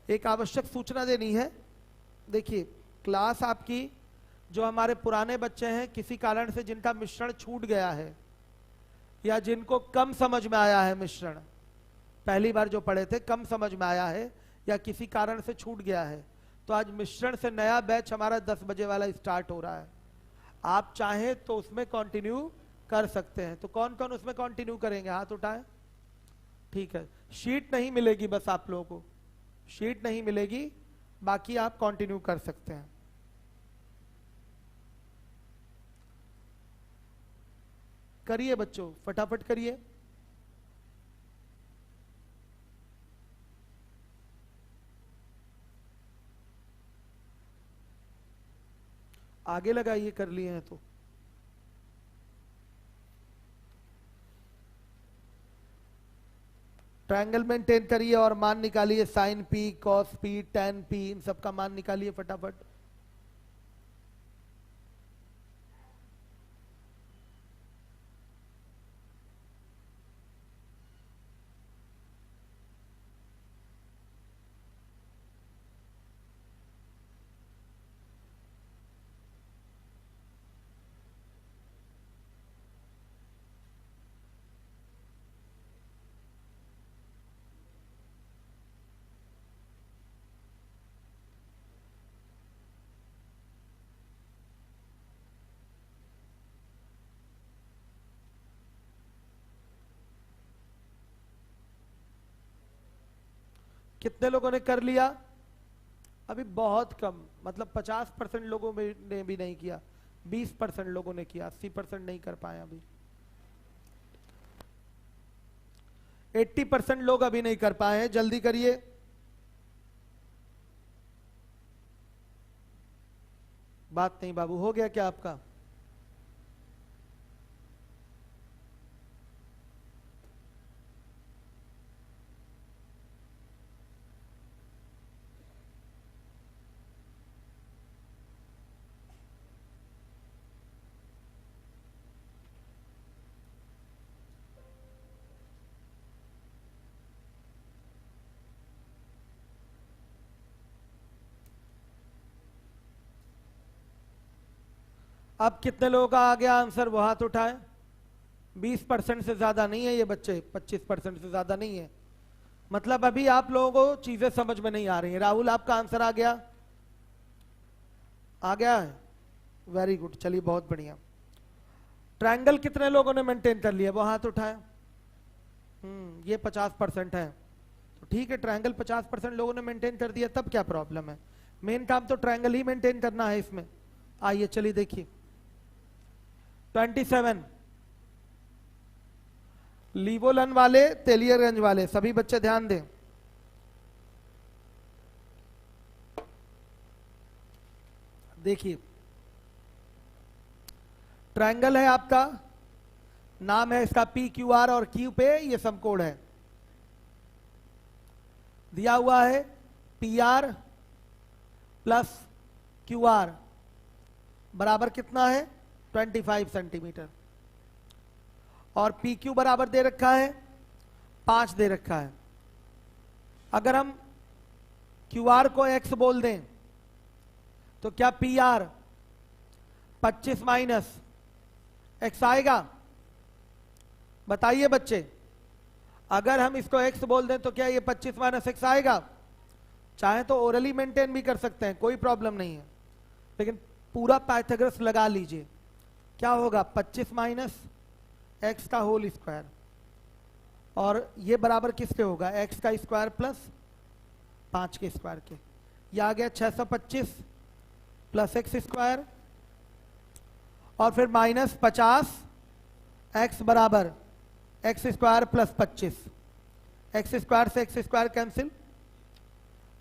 एक आवश्यक सूचना देनी है। देखिए क्लास आपकी, जो हमारे पुराने बच्चे हैं किसी कारण से जिनका मिश्रण छूट गया है या जिनको कम समझ में आया है मिश्रण, पहली बार जो पढ़े थे कम समझ में आया है या किसी कारण से छूट गया है, तो आज मिश्रण से नया बैच हमारा 10 बजे वाला स्टार्ट हो रहा है। आप चाहें तो उसमें कंटिन्यू कर सकते हैं। तो कौन कौन उसमें कंटिन्यू करेंगे, हाथ उठाएं। ठीक है, शीट नहीं मिलेगी, बस आप लोगों को शीट नहीं मिलेगी, बाकी आप कंटिन्यू कर सकते हैं। करिए बच्चों, फटाफट करिए। आगे लगाइए, कर लिए हैं तो। ट्रायंगल मेंटेन करिए और मान निकालिए, sine p, cos p, tan p, इन सब का मान निकालिए फटाफट। कितने लोगों ने कर लिया, अभी बहुत कम, मतलब 50% लोगों ने भी नहीं किया, 20% लोगों ने किया, 80% नहीं कर पाए अभी। 80% लोग अभी नहीं कर पाए हैं, जल्दी करिए। बात नहीं बाबू, हो गया क्या आपका? अब कितने लोगों का आ गया आंसर, वो हाथ उठाए। 20% से ज्यादा नहीं है ये बच्चे, 25% से ज्यादा नहीं है। मतलब अभी आप लोगों को चीजें समझ में नहीं आ रही हैं। राहुल आपका आंसर आ गया? आ गया है, वेरी गुड, चलिए बहुत बढ़िया। ट्रायंगल कितने लोगों ने मेंटेन कर लिया, वो हाथ उठाए। ये 50% है, तो ठीक है, ट्रायंगल 50% लोगों ने मेंटेन कर दिया, तब क्या प्रॉब्लम है? मेन काम तो ट्रायंगल ही मेंटेन करना है इसमें। आइए चलिए देखिए 27 लीवोलन वाले, तेलियरगंज वाले, सभी बच्चे ध्यान दें। देखिए ट्रायंगल है आपका, नाम है इसका पी क्यू आर, और क्यू पे ये समकोण है। दिया हुआ है P R plus Q R बराबर कितना है? 25 सेंटीमीटर। और पी क्यू बराबर दे रखा है 5 दे रखा है। अगर हम क्यू आर को x बोल दें तो क्या पी आर 25 माइनस x आएगा? बताइए बच्चे, अगर हम इसको x बोल दें तो क्या ये 25 माइनस x आएगा? चाहे तो ओरली मेंटेन भी कर सकते हैं, कोई प्रॉब्लम नहीं है, लेकिन पूरा पाइथागोरस लगा लीजिए। क्या होगा? 25 माइनस एक्स का होल स्क्वायर, और ये बराबर किसके होगा? एक्स का स्क्वायर प्लस 5 के स्क्वायर के। ये आ गया 625 प्लस एक्स स्क्वायर, और फिर माइनस 50 एक्स बराबर x square plus 25। X square से एक्स स्क्वायर कैंसिल,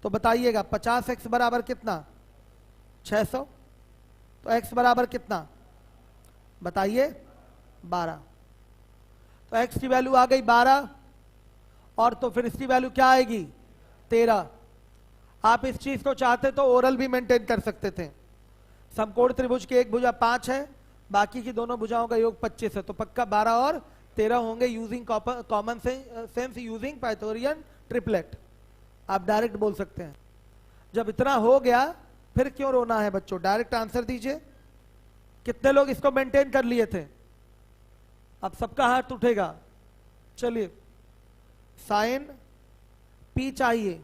तो बताइएगा 50 एक्स बराबर कितना? 600। तो x बराबर कितना बताइए? 12। तो x की वैल्यू आ गई 12, और तो फिर इसकी वैल्यू क्या आएगी? 13। आप इस चीज को चाहते तो ओरल भी मेंटेन कर सकते थे। समकोण त्रिभुज की एक भुजा 5 है, बाकी की दोनों भुजाओं का योग 25 है, तो पक्का 12 और 13 होंगे, using common sense, using Pythagorean triplet. आप डायरेक्ट बोल सकते हैं। जब इतना हो गया फिर क्यों रोना है बच्चों, डायरेक्ट आंसर दीजिए। कितने लोग इसको मेंटेन कर लिए थे? अब सबका हाथ उठेगा। चलिए साइन पी चाहिए,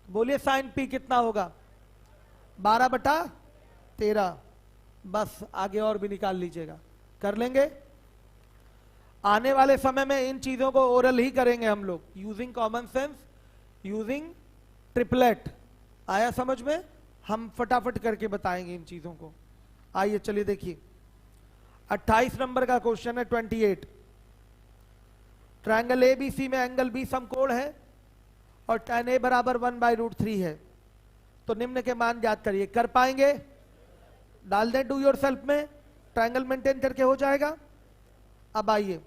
बोलिए साइन पी कितना होगा? 12/13। बस आगे और भी निकाल लीजिएगा, कर लेंगे। आने वाले समय में इन चीजों को ओरल ही करेंगे हम लोग, using common sense, using triplet. आया समझ में? हम फटाफट करके बताएंगे इन चीजों को। आइए चलिए देखिए 28 नंबर का क्वेश्चन है 28। ट्रायंगल एबीसी में एंगल बी समकोण है और tan a बराबर 1/√3 है, तो निम्न के मान ज्ञात करिए। कर पाएंगे? डाल दें डू योर सेल्फ में, ट्रायंगल मेंटेन करके हो जाएगा। अब आइए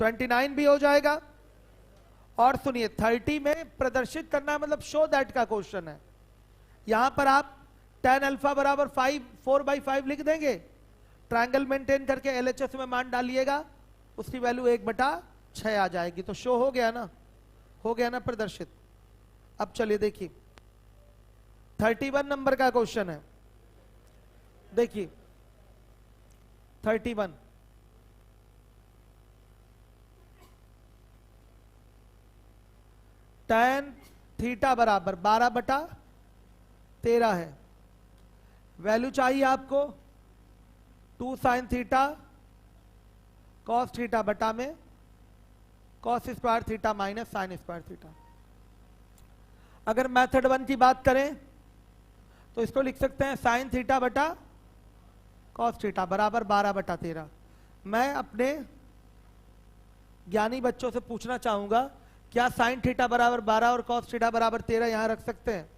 29 भी हो जाएगा, और सुनिए 30 में प्रदर्शित करना मतलब शो दैट का क्वेश्चन है। यहां पर आप tan अल्फा बराबर 4/5 लिख देंगे, ट्रायंगल मेंटेन करके LHS में मान डालिएगा, उसकी वैल्यू 1/6 आ जाएगी। तो शो हो गया ना, हो गया ना प्रदर्शित। अब चलिए देखिए 31 नंबर का क्वेश्चन है। देखिए 31, tan थीटा बराबर 12/13 है। वैल्यू चाहिए आपको 2 sin थीटा cos थीटा बटा में cos square theta minus sin square theta. अगर मेथड 1 की बात करें तो इसको लिख सकते हैं sin थीटा बटा cos थीटा बराबर 12/13। मैं अपने ज्ञानी बच्चों से पूछना चाहूंगा, क्या sin थीटा बराबर 12 और cos थीटा बराबर 13 यहां रख सकते हैं?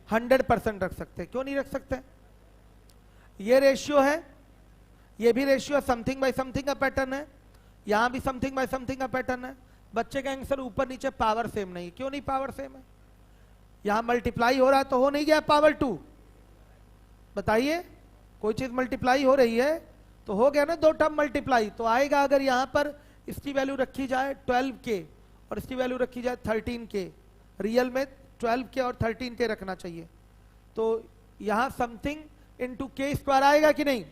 100% रख सकते हैं, क्यों नहीं रख सकते? ये रेशियो है, ये भी रेशियो समथिंग बाय समथिंग का पैटर्न है, यहां भी समथिंग बाय समथिंग का पैटर्न है। बच्चे का आंसर ऊपर नीचे पावर सेम नहीं, क्यों नहीं पावर सेम है? यहां मल्टीप्लाई हो रहा है तो हो नहीं गया पावर 2? बताइए, कोई चीज मल्टीप्लाई हो रही है तो हो गया ना दो टर्म मल्टीप्लाई, तो आएगा। अगर यहां पर इसकी वैल्यू रखी जाए 12k और इसकी वैल्यू रखी जाए 13k, रियल में 12k और 13k रखना चाहिए, तो यहां समथिंग इंटू k स्क्वायर आएगा कि नहीं?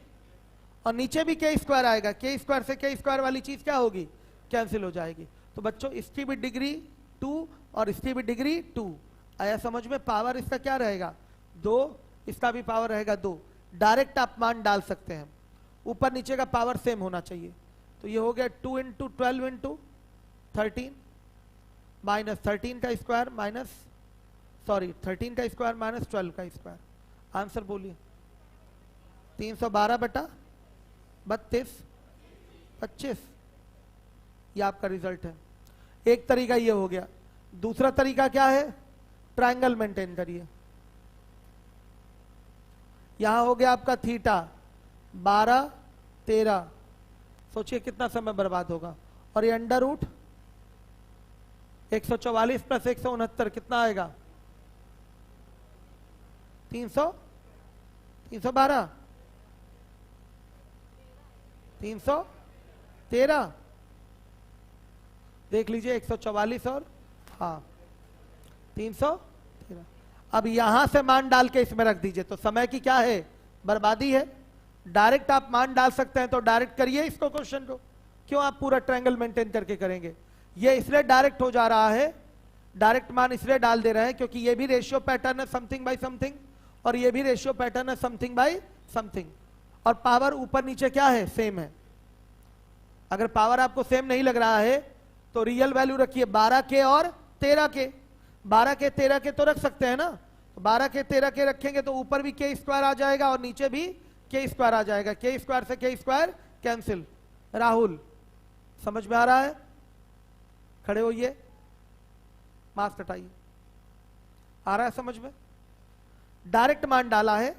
और नीचे भी k स्क्वायर आएगा, k स्क्वायर से k स्क्वायर वाली चीज क्या होगी? कैंसिल हो जाएगी। तो बच्चों इसकी भी डिग्री 2 और इसकी भी डिग्री 2। आया समझ में? पावर इसका क्या रहेगा? 2, इसका भी पावर रहेगा 2। डायरेक्ट आप मान डाल सकते हैं, ऊपर नीचे का पावर सेम होना चाहिए। तो ये हो गया 2 इंटू 12 इंटू 13 माइनस 13 का स्क्वायर माइनस 13 का स्क्वायर माइनस 12 का स्क्वायर। आंसर बोलिए। 312 बटा 32 25, ये आपका रिजल्ट है। एक तरीका ये हो गया। दूसरा तरीका क्या है? ट्रायंगल मेंटेन करिए। यहां हो गया आपका थीटा 12 13, सोचिए कितना समय बर्बाद होगा। और ये अंडर रूट 144 प्लस 169 कितना आएगा? 312 313, देख लीजिए 144 और हाँ 313। अब यहां से मान डाल के इसमें रख दीजिए, तो समय की क्या है? बर्बादी है। डायरेक्ट आप मान डाल सकते हैं तो डायरेक्ट करिए इसको, क्वेश्चन को। क्यों आप पूरा ट्रायंगल मेंटेन करके करेंगे? ये इसलिए डायरेक्ट हो जा रहा है, डायरेक्ट मान इसलिए डाल दे रहे हैं क्योंकि ये भी रेशियो पैटर्न है समथिंग बाय समथिंग, और ये भी रेशियो पैटर्न है समथिंग बाय समथिंग, और पावर ऊपर नीचे क्या है? सेम है। अगर पावर आपको सेम नहीं लग रहा है तो रियल वैल्यू रखिए 12k और 13k। 12k 13k तो रख सकते हैं ना, 12k 13k रखेंगे तो ऊपर भी k स्क्वायर आ जाएगा और नीचे भी k स्क्वायर आ जाएगा। k स्क्वायर से k स्क्वायर कैंसिल। राहुल समझ में आ रहा है? खड़े होइए, मास्क हटाइए। आ रहा है समझ में? डायरेक्ट मान डाला है,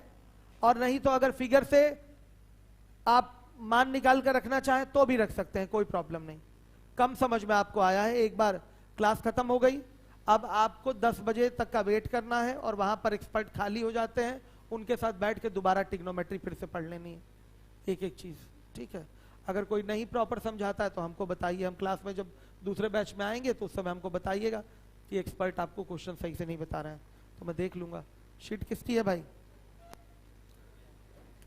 और नहीं तो अगर फिगर से आप मान निकाल कर रखना चाहें तो भी रख सकते हैं, कोई प्रॉब्लम नहीं। कम समझ में आपको आया है। एक बार क्लास खत्म हो गई, अब आपको 10 बजे तक का वेट करना है, और वहां पर एक्सपर्ट खाली हो जाते हैं, उनके साथ बैठ के दोबारा ट्रिग्नोमेट्री फिर से पढ़ लेनी है, एक एक चीज। ठीक है? अगर कोई नहीं प्रॉपर समझाता है तो हमको बताइए, हम क्लास में जब दूसरे बैच में आएंगे तो उस समय हमको बताइएगा कि एक्सपर्ट आपको क्वेश्चन सही से नहीं बता रहे हैं, तो मैं देख लूंगा। शीट किसकी है भाई?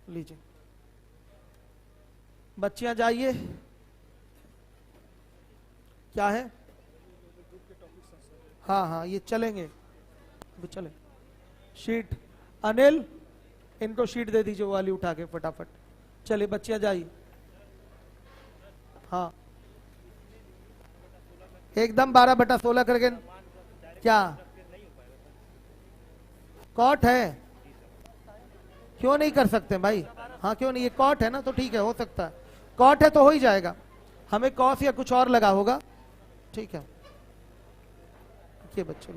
लीजिए बच्चियां, जाइए। क्या है? हाँ हाँ ये चलेंगे, चले। शीट अनिल, इनको शीट दे दीजिए वो वाली उठा के फटाफट। चलिए बच्चियां जाइए। हाँ एकदम 12/16 करके। क्या कॉट है? क्यों नहीं कर सकते भाई? हाँ क्यों नहीं, ये कॉट है ना, तो ठीक है, हो सकता है। कॉट है तो हो ही जाएगा, हमें कॉस या कुछ और लगा होगा। ठीक है, बच्चे